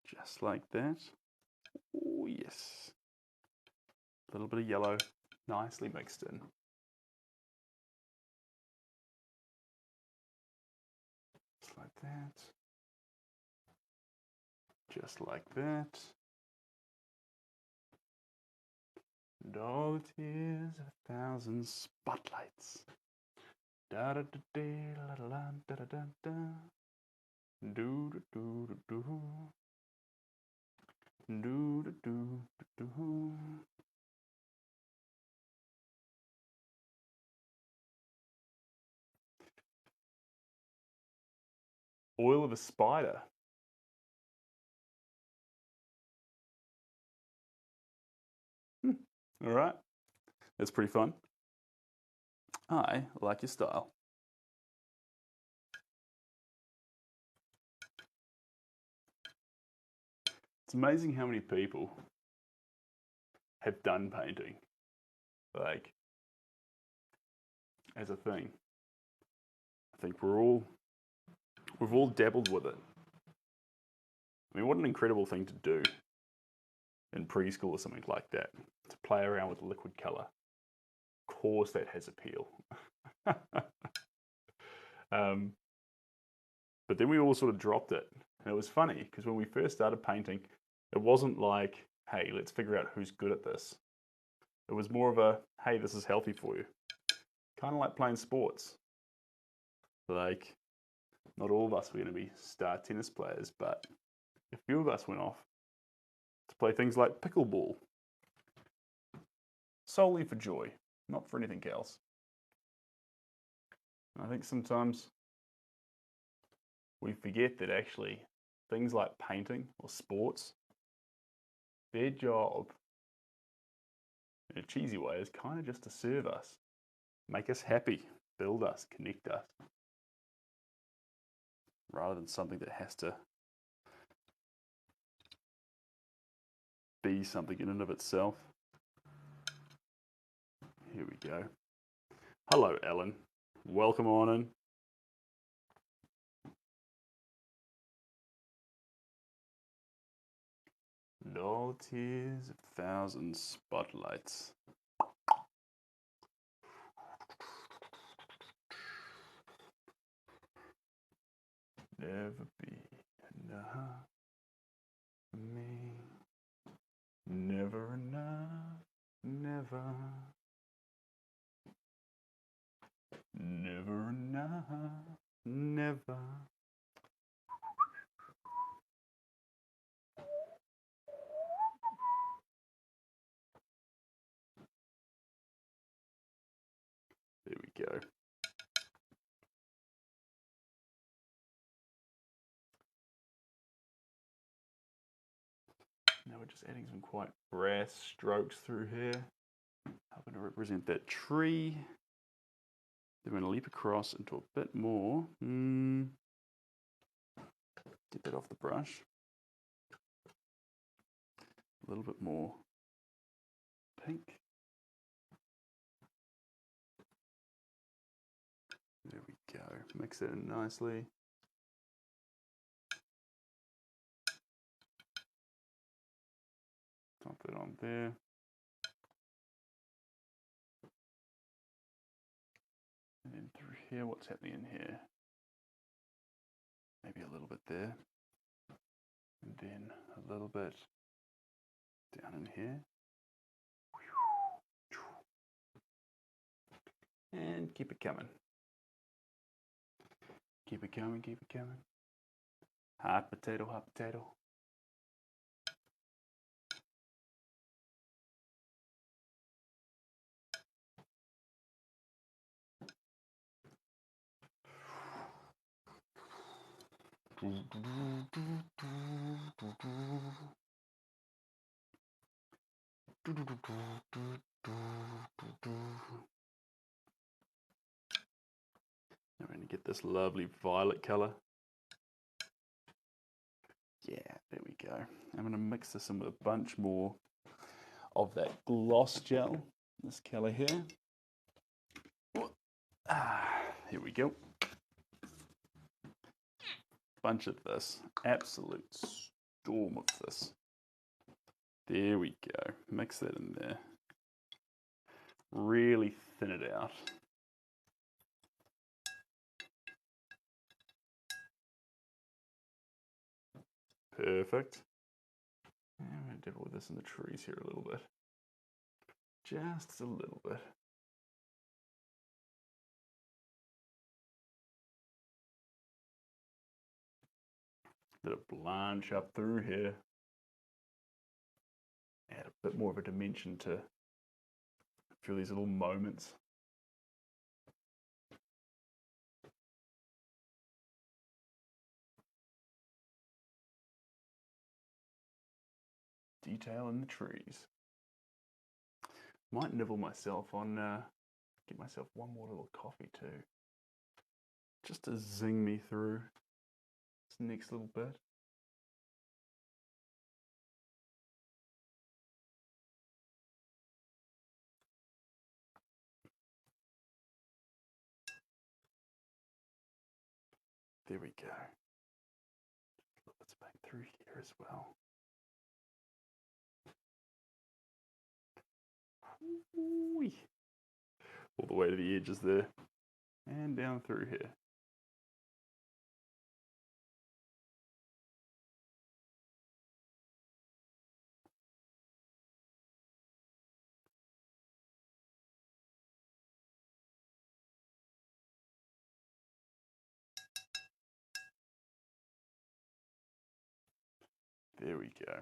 Just like that. Oh, yes. A little bit of yellow, nicely mixed in. Just like that. Just like that. And all the tears of 1,000 spotlights. Da da da da la la la da da da da. Do do do do do. Do do do do do. Oil of a spider. All right, that's pretty fun. I like your style. It's amazing how many people have done painting, like, as a thing. I think we've all dabbled with it. I mean, what an incredible thing to do in preschool or something like that, to play around with liquid color. Of course that has appeal. But then we all sort of dropped it. And it was funny because when we first started painting, it wasn't like, hey, let's figure out who's good at this. It was more of a, hey, this is healthy for you. Kind of like playing sports. Like, not all of us were going to be star tennis players, but a few of us went off to play things like pickleball. Solely for joy, not for anything else. I think sometimes we forget that actually things like painting or sports, their job, in a cheesy way, is kind of just to serve us, make us happy, build us, connect us, rather than something that has to be something in and of itself. Here we go. Hello, Ellen. Welcome on in. And all tears of 1,000 spotlights. Never be enough for me. Never enough. Never. Never enough. Never. There we go. Now we're just adding some quite brass strokes through here, helping to represent that tree. Then we're going to leap across into a bit more. Get that off the brush. A little bit more pink. There we go. Mix it in nicely. Drop that on there. And then through here, what's happening in here? Maybe a little bit there. And then a little bit down in here. And keep it coming. Keep it coming, keep it coming. Hot potato, hot potato. Now we're going to get this lovely violet color. Yeah, there we go. I'm going to mix this in with a bunch more of that gloss gel, this color here. Here we go. Bunch of this, absolute storm of this. There we go. Mix that in there. Really thin it out. Perfect. I'm going to dabble with this in the trees here a little bit. just a little bit. Let it blanch up through here. Add a bit more of a dimension to feel these little moments. Detail in the trees. Might nibble myself on, get myself one more little coffee too. Just to zing me through this next little bit. There we go. Let's back through here as well. Whee. All the way to the edges there. And down through here. There we go.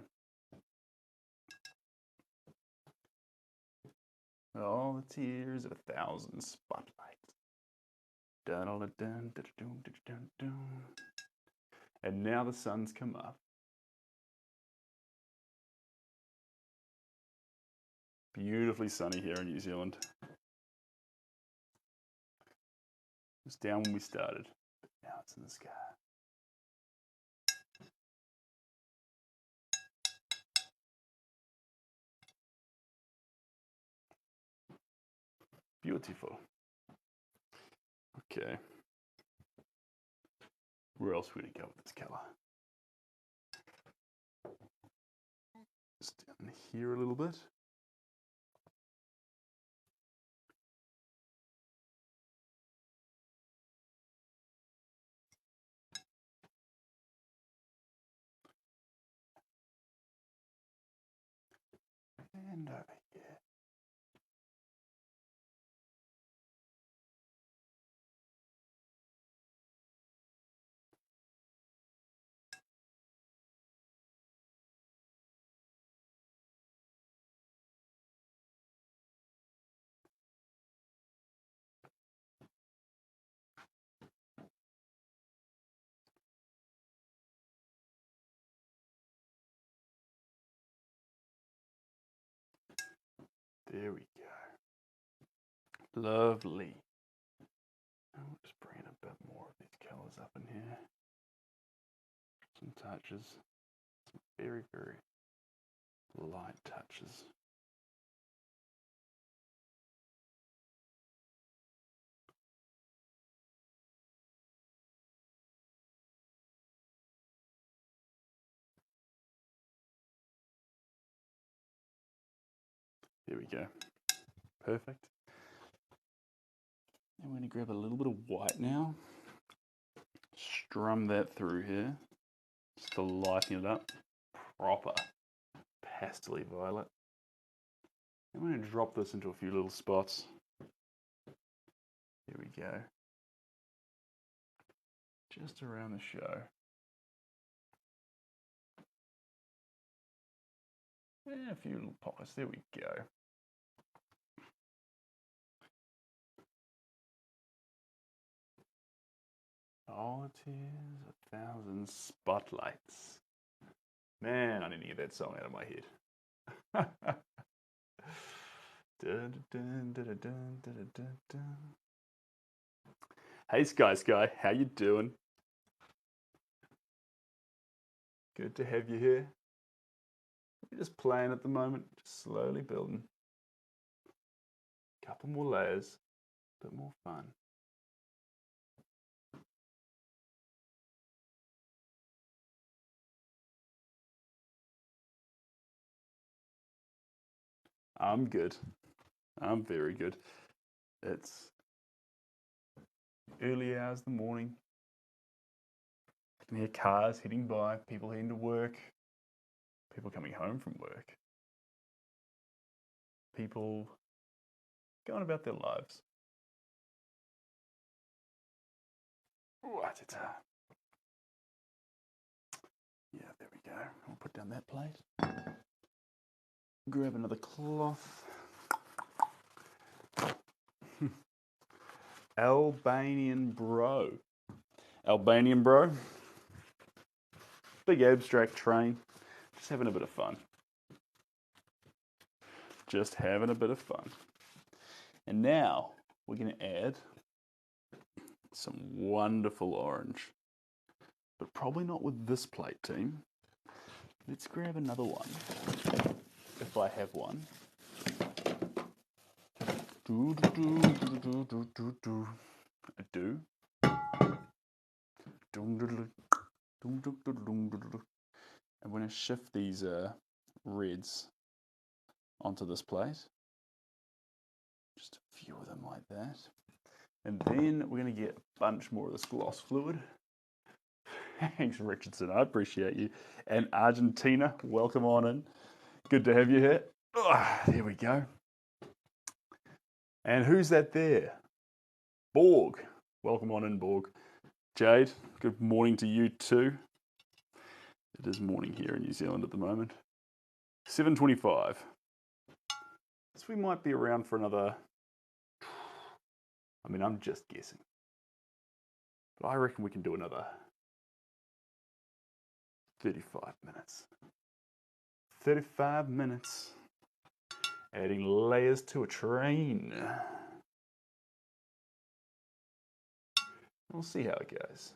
Oh, the tears of 1,000 spotlights. Dun, dun, dun, dun, dun, dun, dun, dun. And now the sun's come up. Beautifully sunny here in New Zealand. It was down when we started, but now it's in the sky. Beautiful. Okay. Where else would we go with this color? Just down here a little bit. And over here. There we go. Lovely. Now we'll just bring in a bit more of these colors up in here. Some touches. Some very, very light touches. There we go. Perfect. And we're going to grab a little bit of white now. Strum that through here. Just to lighten it up. Proper pastel-y violet. And we're going to drop this into a few little spots. There we go. Just around the show. And a few little pockets. There we go. All it is 1,000 spotlights. Man, I need to get that song out of my head. Dun, dun, dun, dun, dun, dun, dun, dun. Hey Sky, how you doing? Good to have you here. We're just playing at the moment, just slowly building. Couple more layers, a bit more fun. I'm good. I'm very good. It's early hours of the morning. I can hear cars heading by, people heading to work, people coming home from work, people going about their lives. Yeah, there we go. I'll put down that plate. Grab another cloth. Albanian bro. Albanian bro. Big abstract train. Just having a bit of fun. Just having a bit of fun. And now we're going to add some wonderful orange. But probably not with this plate, team. Let's grab another one. If I have one. I do. I'm going to shift these reds onto this plate. Just a few of them like that. And then we're going to get a bunch more of this gloss fluid. Thanks, Richardson. I appreciate you. And Argentina, welcome on in. Good to have you here. Oh, there we go. And who's that there? Borg. Welcome on in, Borg. Jade, good morning to you too. It is morning here in New Zealand at the moment. 7:25. So we might be around for another, I mean, I'm just guessing. But I reckon we can do another 35 minutes. 35 minutes. Adding layers to a train. We'll see how it goes.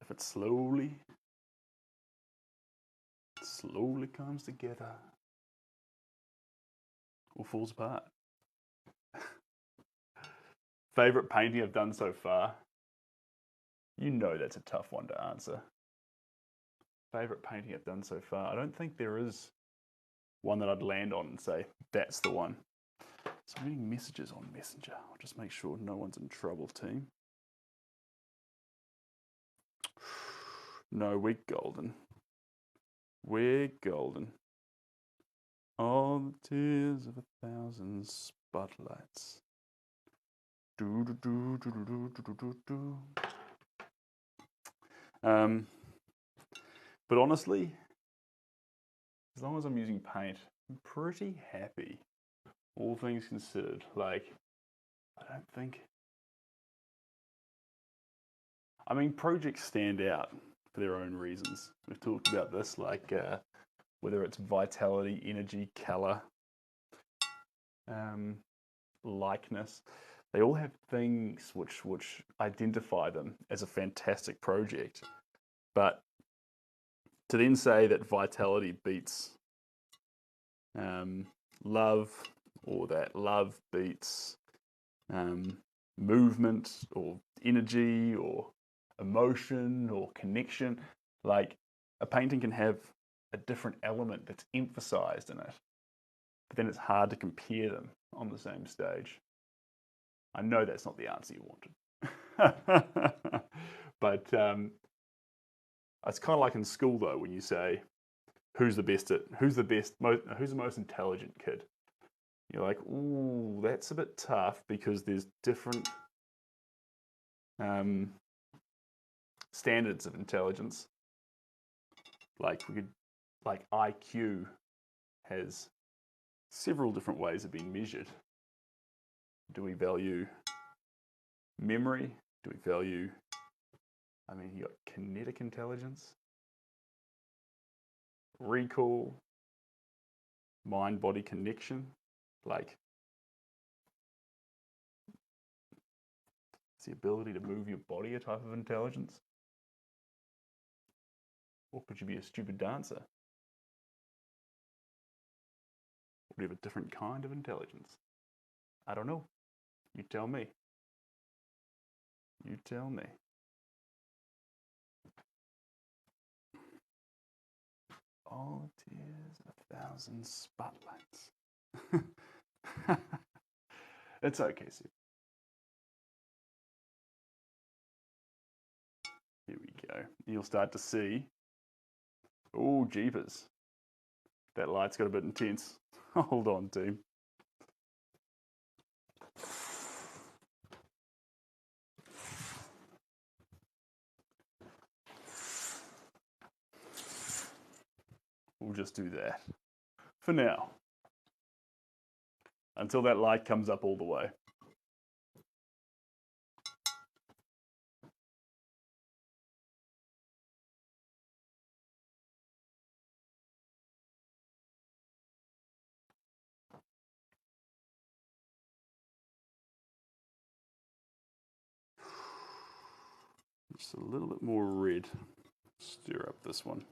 If it slowly comes together or falls apart. Favorite painting I've done so far? You know that's a tough one to answer. Favorite painting I've done so far? I don't think there is one that I'd land on and say, that's the one. So I'm getting messages on Messenger. I'll just make sure no one's in trouble, team. No, we're golden. We're golden. All the tears of 1,000 spotlights. Do do do do do do do do. But honestly, as long as I'm using paint, I'm pretty happy. All things considered, like, I mean, projects stand out for their own reasons. We've talked about this, like whether it's vitality, energy, color, likeness. They all have things which identify them as a fantastic project. But to then say that vitality beats love, or that love beats movement or energy or emotion or connection, like a painting can have a different element that's emphasized in it, but then it's hard to compare them on the same stage. I know that's not the answer you wanted. But it's kind of like in school though, when you say who's the most intelligent kid, you're like, ooh, that's a bit tough because there's different standards of intelligence. Like IQ has several different ways of being measured. Do we value memory? Do we value, I mean, you got kinetic intelligence, recall, mind-body connection, like is the ability to move your body a type of intelligence? Or could you be a stupid dancer? Or do you have a different kind of intelligence? I don't know. You tell me. You tell me. All the tears of 1,000 spotlights. It's okay, Sue. Here we go. You'll start to see. Oh, jeepers. That light's got a bit intense. Hold on, team. we'll just do that for now, until that light comes up all the way. Just a little bit more red. Stir up this one.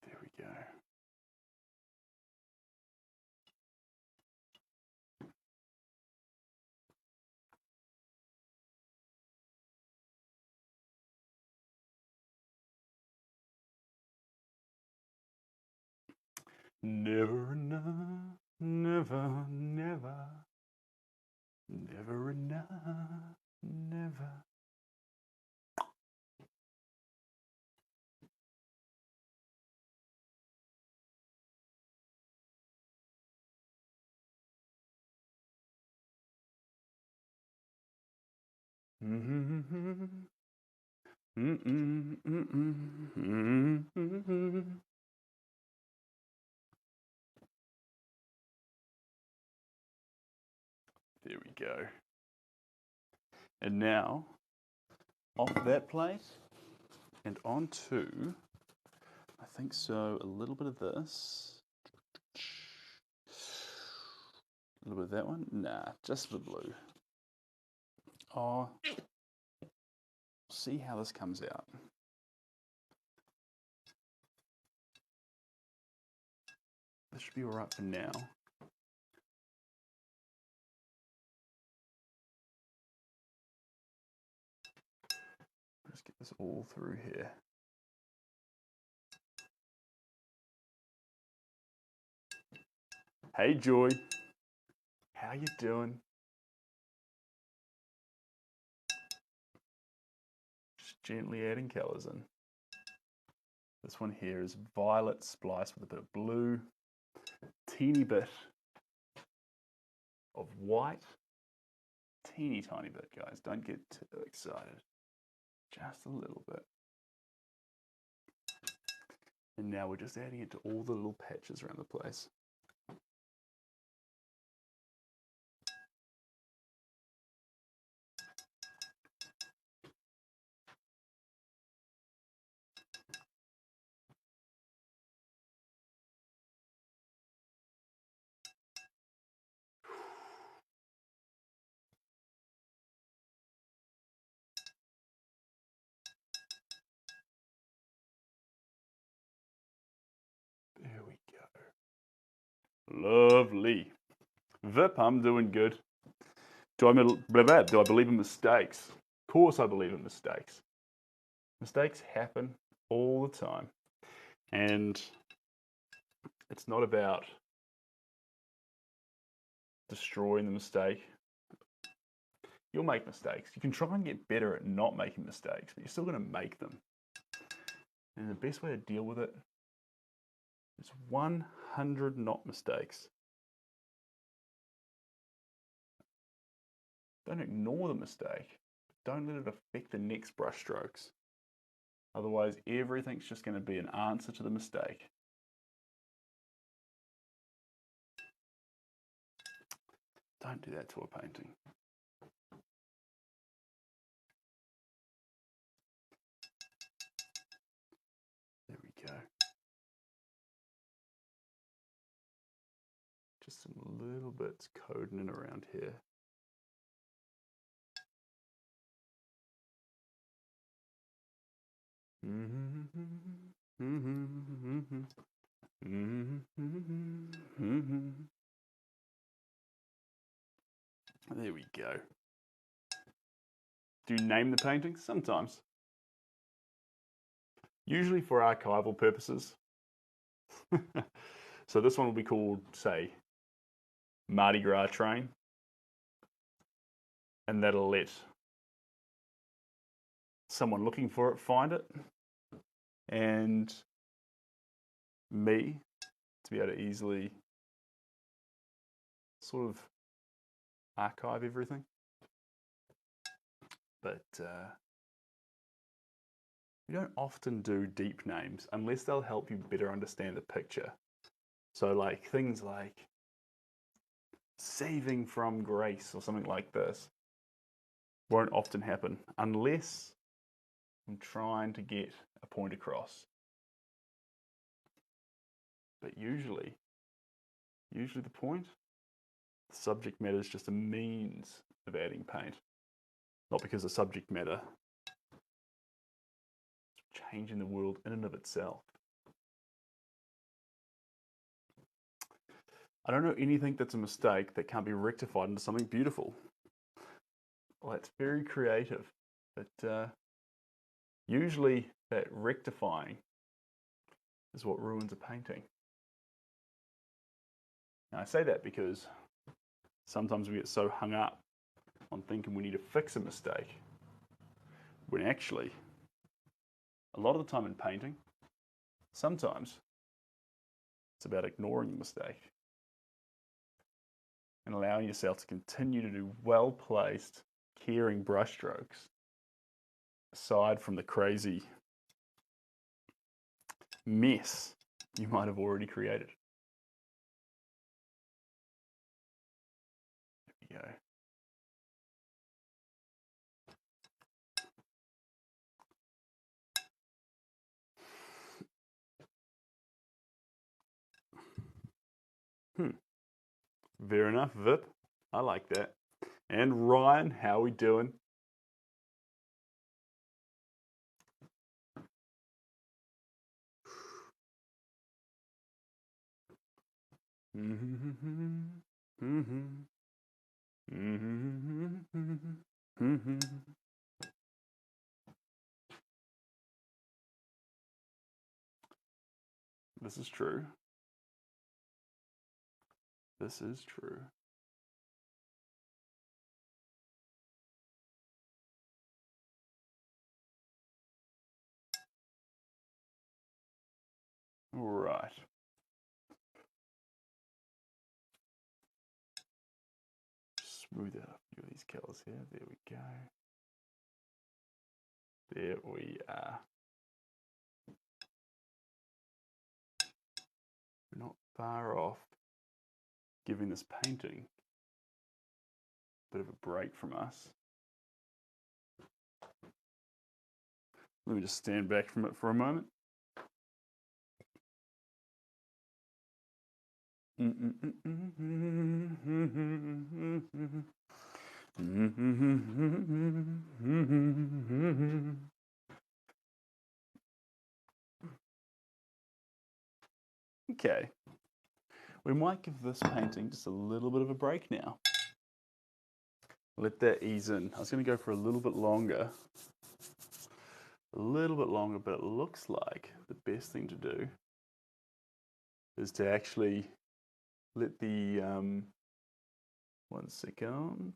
There we go. Never enough, never, never, never enough, never. There we go. And now, off that plate and onto, I think so, a little bit of this. A little bit of that one? Nah, just the blue. Oh, see how this comes out. This should be all right for now. Just get this all through here. Hey Joy, how you doing? Just gently adding colours in. This one here is violet spliced with a bit of blue, teeny bit of white, teeny tiny bit, guys. Don't get too excited. Just a little bit. And now we're just adding it to all the little patches around the place. There we go. Lovely. Vip, I'm doing good. Do I believe in mistakes? Of course I believe in mistakes. Mistakes happen all the time. And it's not about destroying the mistake. You'll make mistakes. You can try and get better at not making mistakes, but you're still going to make them. And the best way to deal with it is 100 not mistakes. Don't ignore the mistake. Don't let it affect the next brush strokes. Otherwise, everything's just going to be an answer to the mistake. Don't do that to a painting. There we go. Just some little bits coding in around here. There we go. Do you name the paintings? Sometimes. Usually for archival purposes. So this one will be called, say, Mardi Gras Train. And that'll let someone looking for it find it. And me to be able to easily sort of archive everything. But we don't often do deep names unless they'll help you better understand the picture. So like things like saving from grace or something like this won't often happen unless I'm trying to get a point across. But usually the point, the subject matter is just a means of adding paint. Not because the subject matter is changing the world in and of itself. I don't know anything that's a mistake that can't be rectified into something beautiful. Well, that's very creative. But usually that rectifying is what ruins a painting. Now I say that because sometimes we get so hung up on thinking we need to fix a mistake, when actually, a lot of the time in painting, sometimes it's about ignoring the mistake and allowing yourself to continue to do well-placed, caring brushstrokes, aside from the crazy mess you might have already created. There we go. Fair enough, Vip. I like that. And Ryan, how we doing? This is true. This is true. Right. Smooth out a few of these colors here. There we go. There we are. We're not far off giving this painting a bit of a break from us. Let me just stand back from it for a moment. Okay, we might give this painting just a little bit of a break now. Let that ease in. I was going to go for a little bit longer, but it looks like the best thing to do is to actually let the, 1 second.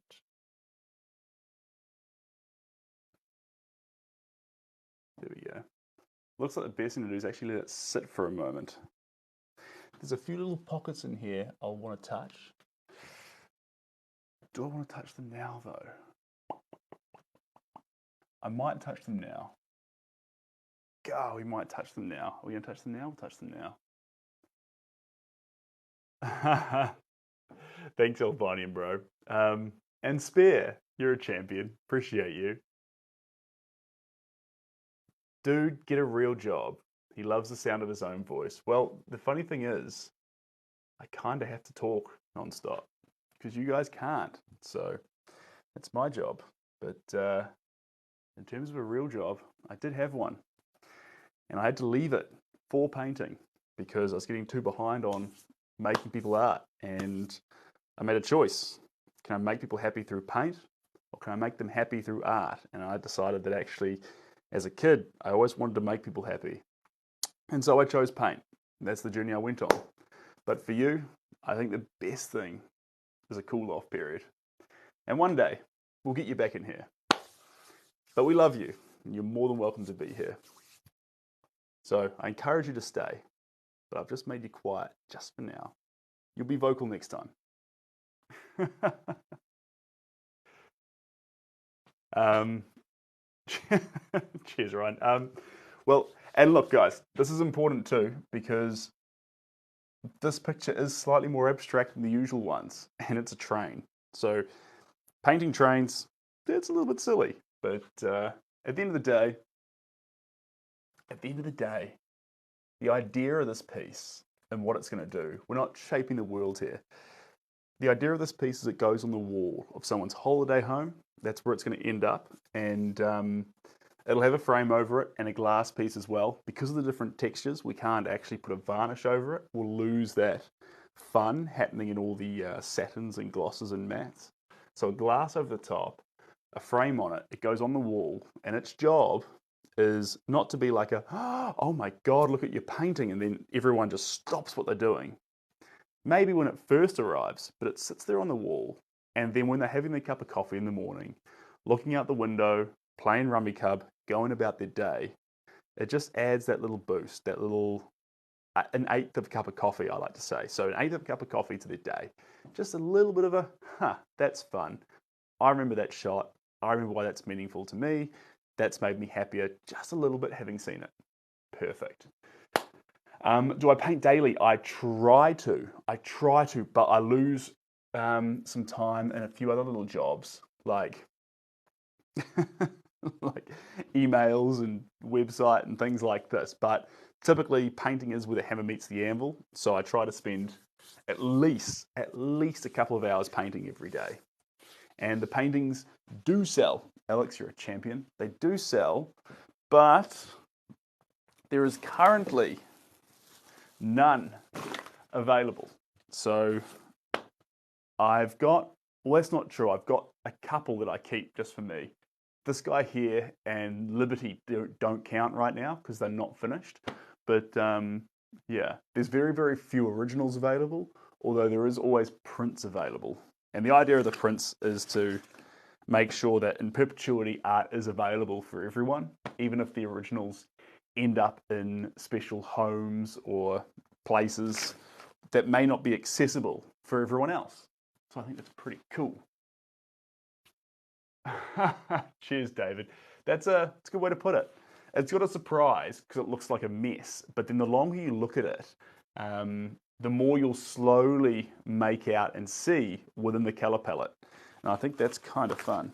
There we go. Looks like the best thing to do is actually let it sit for a moment. There's a few little pockets in here I'll want to touch. Do I want to touch them now though? I might touch them now. Oh, we might touch them now. Are we going to touch them now? We'll touch them now. Thanks, Albanian bro. And Spare, you're a champion. Appreciate you. Dude, get a real job. He loves the sound of his own voice. Well, the funny thing is, I kind of have to talk nonstop because you guys can't. So it's my job. But in terms of a real job, I did have one. And I had to leave it for painting because I was getting too behind on making people art. And I made a choice. Can I make people happy through paint or can I make them happy through art? And I decided that actually, as a kid, I always wanted to make people happy. And so I chose paint. That's the journey I went on. But for you, I think the best thing is a cool off period. And one day, we'll get you back in here. But we love you, and you're more than welcome to be here. So I encourage you to stay, but I've just made you quiet just for now. You'll be vocal next time. Cheers, Ryan. Well, and look, guys, this is important too because this picture is slightly more abstract than the usual ones, and it's a train. So painting trains, it's a little bit silly, but at the end of the day, the idea of this piece and what it's going to do, we're not shaping the world here. The idea of this piece is it goes on the wall of someone's holiday home. That's where it's going to end up, and it'll have a frame over it and a glass piece as well. Because of the different textures, we can't actually put a varnish over it. We'll lose that fun happening in all the satins and glosses and mattes. So a glass over the top, a frame on it, it goes on the wall, and its job is not to be like a, oh my God, look at your painting, and then everyone just stops what they're doing. Maybe when it first arrives, but it sits there on the wall, and then when they're having their cup of coffee in the morning, looking out the window, playing Rummikub, going about their day, it just adds that little boost, that little, an eighth of a cup of coffee, I like to say. So an eighth of a cup of coffee to their day. Just a little bit of a, that's fun. I remember that shot. I remember why that's meaningful to me. That's made me happier just a little bit having seen it. Perfect. Do I paint daily? I try to, but I lose some time in a few other little jobs, like like emails and website and things like this. But typically painting is where the hammer meets the anvil. So I try to spend at least a couple of hours painting every day. And the paintings do sell. Alex, you're a champion. They do sell, but there is currently none available. So I've got, well, that's not true. I've got a couple that I keep just for me. This guy here and Liberty don't count right now because they're not finished. But yeah, there's very, very few originals available, although there is always prints available. And the idea of the prints is to make sure that in perpetuity art is available for everyone, even if the originals end up in special homes or places that may not be accessible for everyone else. So I think that's pretty cool. Cheers, David. That's a good way to put it. It's got a surprise because it looks like a mess, but then the longer you look at it, the more you'll slowly make out and see within the color palette. And I think that's kind of fun.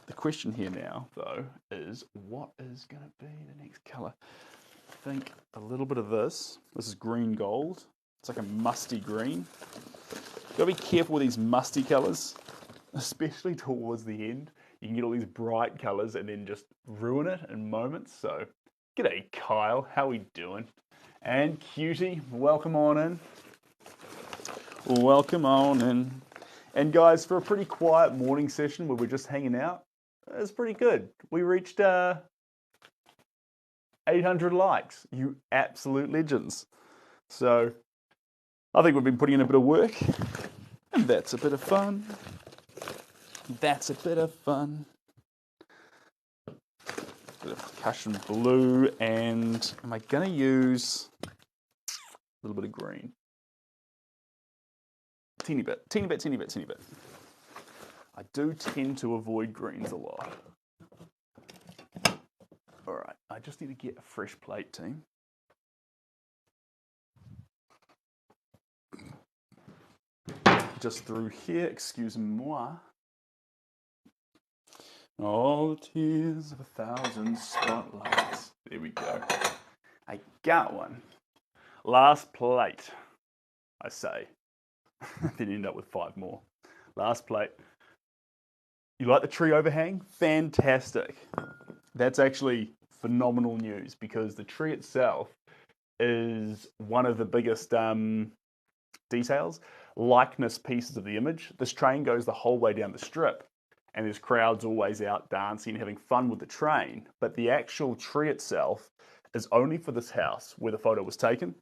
The question here now, though, is what is going to be the next color? I think a little bit of this. This is green gold. It's like a musty green. Got to be careful with these musty colors, especially towards the end. You can get all these bright colors and then just ruin it in moments. So, g'day Kyle, how we doing? And Cutie, welcome on in. Welcome on in. And guys, for a pretty quiet morning session where we're just hanging out, it's pretty good. We reached 800 likes. You absolute legends. So, I think we've been putting in a bit of work. And that's a bit of fun. Bit of percussion blue, and am I going to use a little bit of green? Teeny bit. I do tend to avoid greens a lot. All right, I just need to get a fresh plate, team. Just through here, excuse-moi. All the tears of 1,000 spotlights. There we go. I got one. Last plate, I say. Then end up with 5 more. Last plate. You like the tree overhang? Fantastic. That's actually phenomenal news because the tree itself is one of the biggest details, likeness pieces of the image. This train goes the whole way down the strip and there's crowds always out dancing, having fun with the train. But the actual tree itself is only for this house where the photo was taken.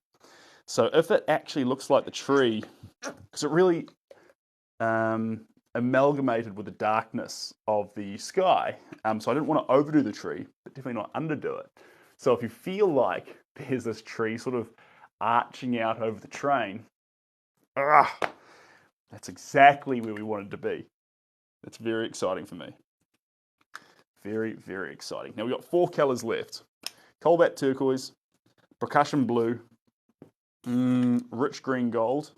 So if it actually looks like the tree, because it really amalgamated with the darkness of the sky, so I didn't want to overdo the tree, but definitely not underdo it. So if you feel like there's this tree sort of arching out over the train, that's exactly where we wanted to be. It's very exciting for me. very, very exciting. Now we've got 4 colours left. Cobalt turquoise, percussion blue, rich green gold,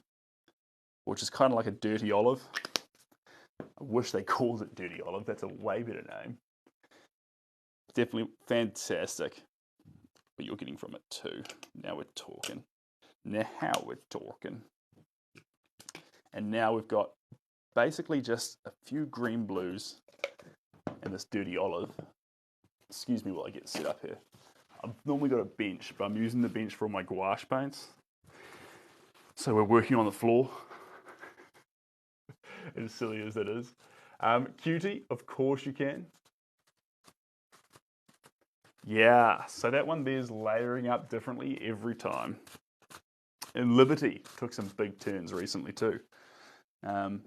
which is kind of like a dirty olive. I wish they called it dirty olive. That's a way better name. Definitely fantastic. But you're getting from it too. Now we're talking. Now we're talking. And now we've got basically just a few green blues and this dirty olive. Excuse me while I get set up here. I've normally got a bench, but I'm using the bench for all my gouache paints. So we're working on the floor. As silly as it is. Cutie, of course you can. Yeah, so that one there's layering up differently every time. And Liberty took some big turns recently too. Of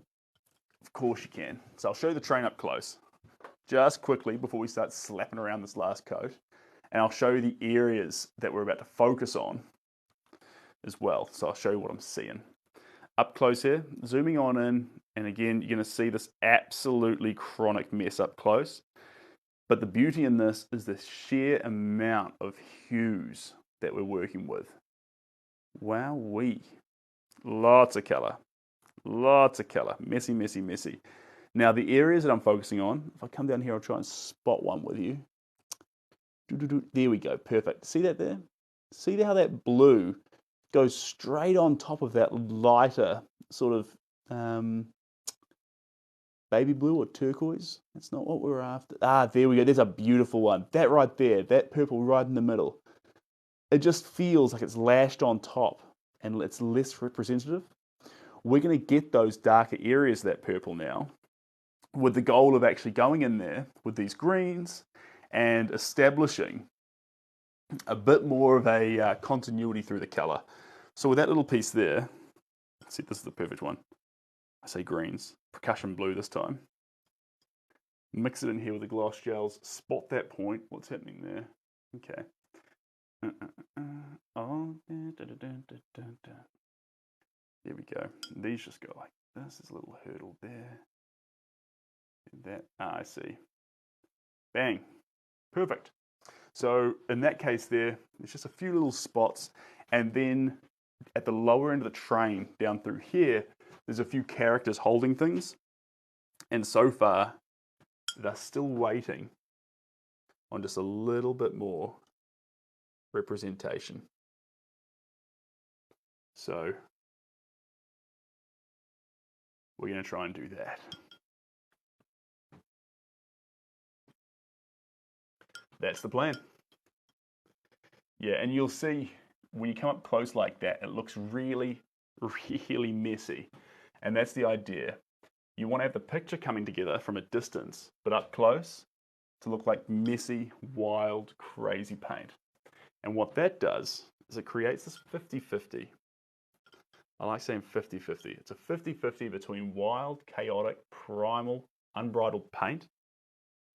course you can. So I'll show you the train up close. Just quickly before we start slapping around this last coat. And I'll show you the areas that we're about to focus on as well. So I'll show you what I'm seeing. Up close here, zooming on in, and again, you're going to see this absolutely chronic mess up close. But the beauty in this is the sheer amount of hues that we're working with. Wowee. Lots of colour. Lots of colour. Messy, messy, messy. Now the areas that I'm focusing on, if I come down here, I'll try and spot one with you. There we go, perfect. See that there? See how that blue goes straight on top of that lighter sort of baby blue or turquoise? That's not what we're after. Ah, there we go. There's a beautiful one. That right there, that purple right in the middle. It just feels like it's lashed on top and it's less representative. We're going to get those darker areas of that purple now with the goal of actually going in there with these greens and establishing a bit more of a continuity through the colour. So with that little piece there, let's see, this is the perfect one. I say greens, percussion blue this time. Mix it in here with the gloss gels, spot that point. What's happening there? Okay. Oh, there we go. These just go like this. There's a little hurdle there. That, I see. Bang. Perfect. So in that case there's just a few little spots, and then at the lower end of the train down through here, there's a few characters holding things. And so far, they're still waiting on just a little bit more representation. So we're going to try and do that. That's the plan. Yeah, and you'll see when you come up close like that, it looks really, really messy. And that's the idea. You want to have the picture coming together from a distance, but up close to look like messy, wild, crazy paint. And what that does is it creates this 50-50. I like saying 50-50. It's a 50-50 between wild, chaotic, primal, unbridled paint,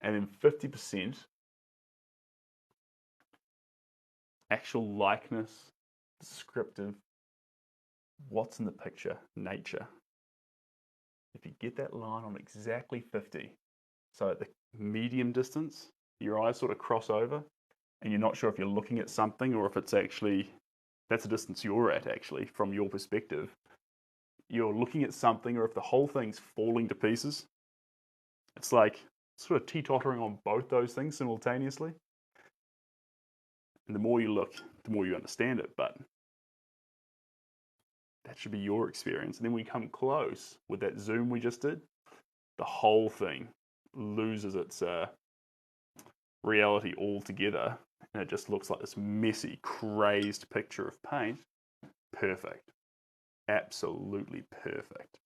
and then 50% actual likeness, descriptive, what's in the picture, nature. If you get that line on exactly 50, so at the medium distance, your eyes sort of cross over, and you're not sure if you're looking at something or if it's actually, that's the distance you're at actually, from your perspective. You're looking at something, or if the whole thing's falling to pieces. It's like sort of teetotering on both those things simultaneously. And the more you look, the more you understand it, but that should be your experience. And then we come close with that zoom we just did, the whole thing loses its reality altogether, and it just looks like this messy, crazed picture of paint. Perfect. Absolutely perfect.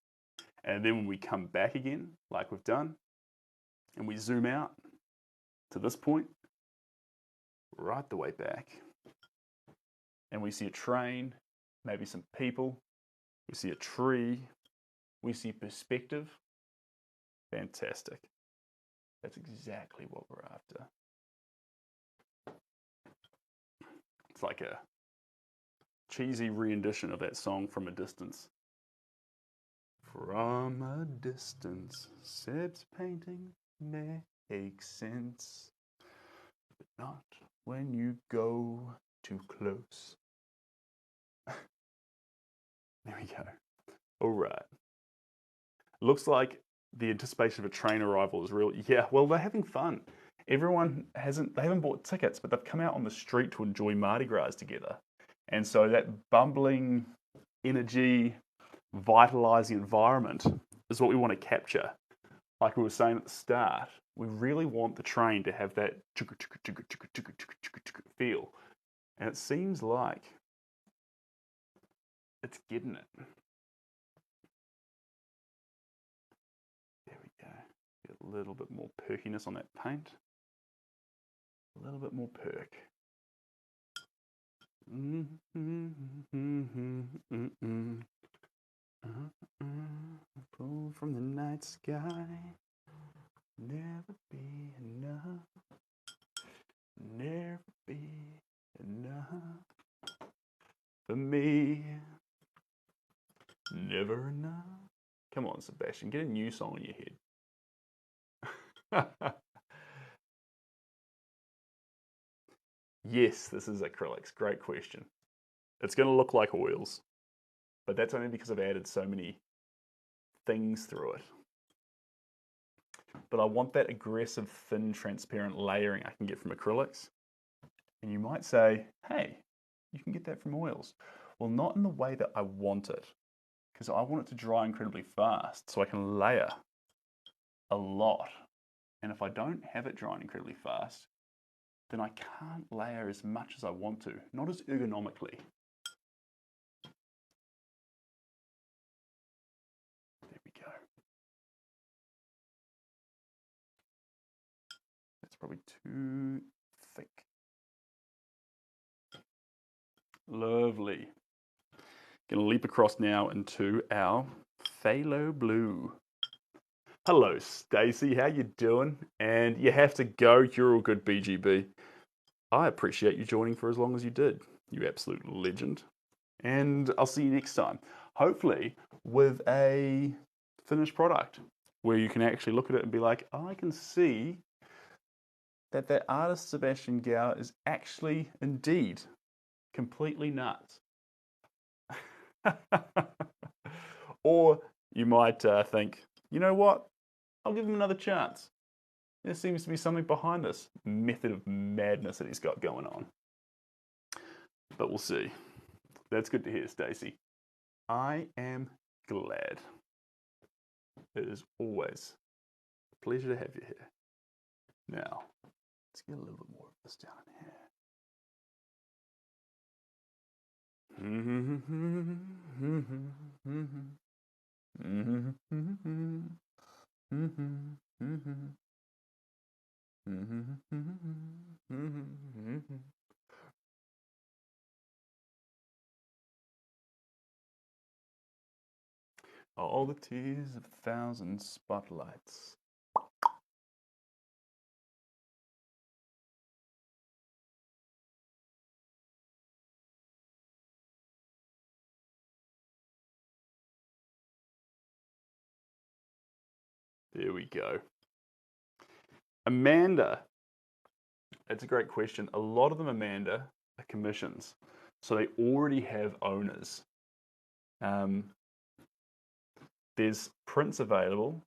And then when we come back again, like we've done, and we zoom out to this point, right the way back, and we see a train, maybe some people, we see a tree, we see perspective. Fantastic. That's exactly what we're after. It's like a cheesy rendition of that song From a Distance. From a distance, Seb's painting me makes sense, but not when you go too close. There we go. All right. Looks like the anticipation of a train arrival is real. Yeah, well, they're having fun. Everyone they haven't bought tickets, but they've come out on the street to enjoy Mardi Gras together. And so that bumbling energy, vitalizing environment is what we want to capture. Like we were saying at the start, we really want the train to have that feel. And it seems like it's getting it. There we go. Get a little bit more perkiness on that paint. A little bit more perk. Pull from the night sky. Never be enough. Never be enough for me. Never enough. Come on, Sebastian, get a new song in your head. Yes, this is acrylics. Great question. It's going to look like oils, but that's only because I've added so many things through it. But I want that aggressive, thin, transparent layering I can get from acrylics. And you might say, hey, you can get that from oils. Well, not in the way that I want it, because I want it to dry incredibly fast so I can layer a lot. And if I don't have it drying incredibly fast, then I can't layer as much as I want to, not as ergonomically. There we go. That's probably too thick. Lovely. Gonna leap across now into our phthalo blue. Hello, Stacey. How you doing? And you have to go. You're all good, BGB. I appreciate you joining for as long as you did. You absolute legend. And I'll see you next time. Hopefully with a finished product where you can actually look at it and be like, oh, I can see that that artist Sebastian Gao is actually indeed completely nuts. Or you might think, you know what? I'll give him another chance. There seems to be something behind this method of madness that he's got going on. But we'll see. That's good to hear, Stacey. I am glad. It is always a pleasure to have you here. Now, let's get a little bit more of this down here. All the tears of 1,000 spotlights. There we go. Amanda. That's a great question. A lot of them, Amanda, are commissions. So they already have owners. There's prints available,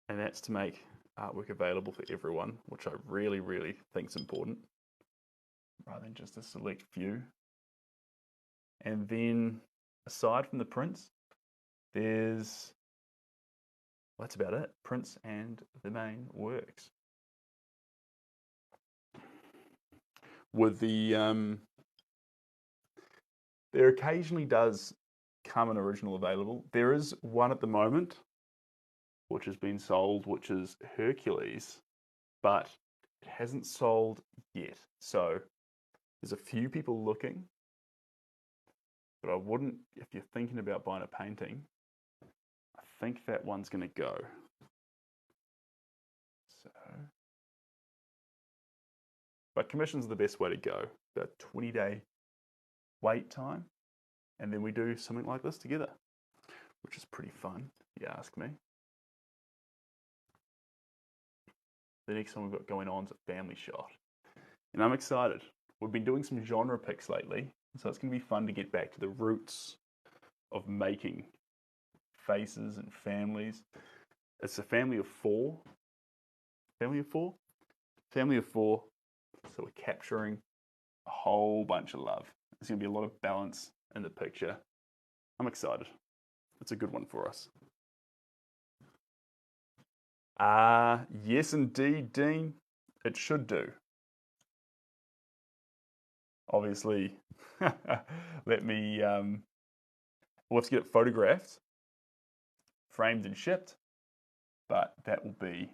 and that's to make artwork available for everyone, which I really, really think is important, rather than just a select few. And then, aside from the prints, there's, well, that's about it, prints and the main works. With the, there occasionally does come an original available. There is one at the moment, which has been sold, which is Hercules, but it hasn't sold yet. So there's a few people looking, but I wouldn't, if you're thinking about buying a painting, I think that one's going to go. So, but commissions are the best way to go. About 20-day wait time, and then we do something like this together, which is pretty fun, if you ask me. the next one we've got going on is a family shot. And I'm excited. We've been doing some genre picks lately, so it's going to be fun to get back to the roots of making faces and families. It's a family of four. Family of four? Family of four. So we're capturing a whole bunch of love. There's going to be a lot of balance in the picture. I'm excited. It's a good one for us. Yes indeed, Dean. It should do. Obviously, let me, we'll have to get it photographed, framed and shipped, but that will be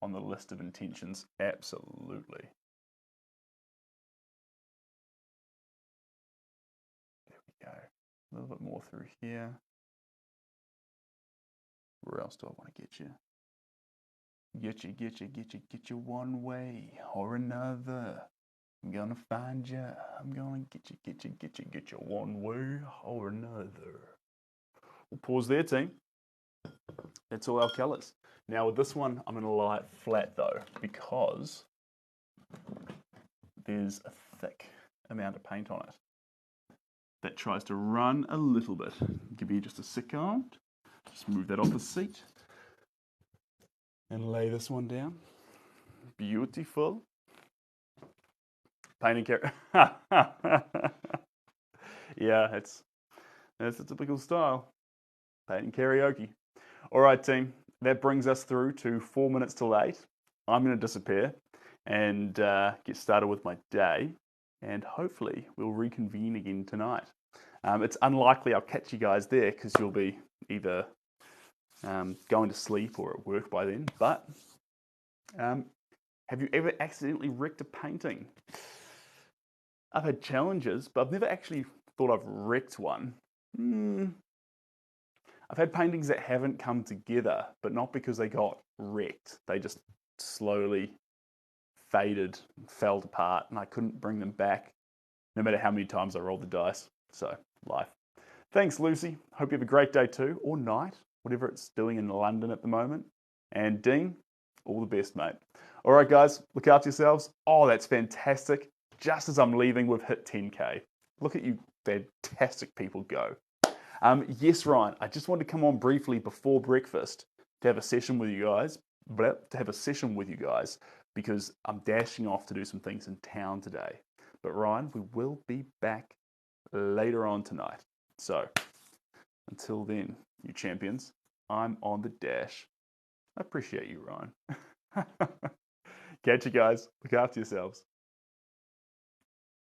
on the list of intentions, absolutely. There we go. A little bit more through here. Where else do I want to get you? Get you one way or another. I'm gonna find you. I'm gonna get you one way or another. We'll pause there, team. That's all our colours. Now with this one, I'm gonna lie it flat though, because there's a thick amount of paint on it that tries to run a little bit. Give you just a second. Just move that off the seat. And lay this one down. Beautiful. Paint and carry. Yeah, that's the typical style. Paint and karaoke. All right, team. That brings us through to 4 minutes till 8. I'm going to disappear and get started with my day. And hopefully we'll reconvene again tonight. It's unlikely I'll catch you guys there because you'll be either going to sleep or at work by then. But have you ever accidentally wrecked a painting? I've had challenges, but I've never actually thought I've wrecked one. I've had paintings that haven't come together, but not because they got wrecked. They just slowly faded, fell apart, and I couldn't bring them back, no matter how many times I rolled the dice. So, life. Thanks, Lucy. Hope you have a great day too, or night, whatever it's doing in London at the moment. And Dean, all the best, mate. All right, guys, look after yourselves. Oh, that's fantastic. Just as I'm leaving, we've hit 10K. Look at you fantastic people go. Yes, Ryan, I just wanted to come on briefly before breakfast to have a session with you guys, because I'm dashing off to do some things in town today. But Ryan, we will be back later on tonight. So until then, you champions, I'm on the dash. I appreciate you, Ryan. Catch you guys. Look after yourselves.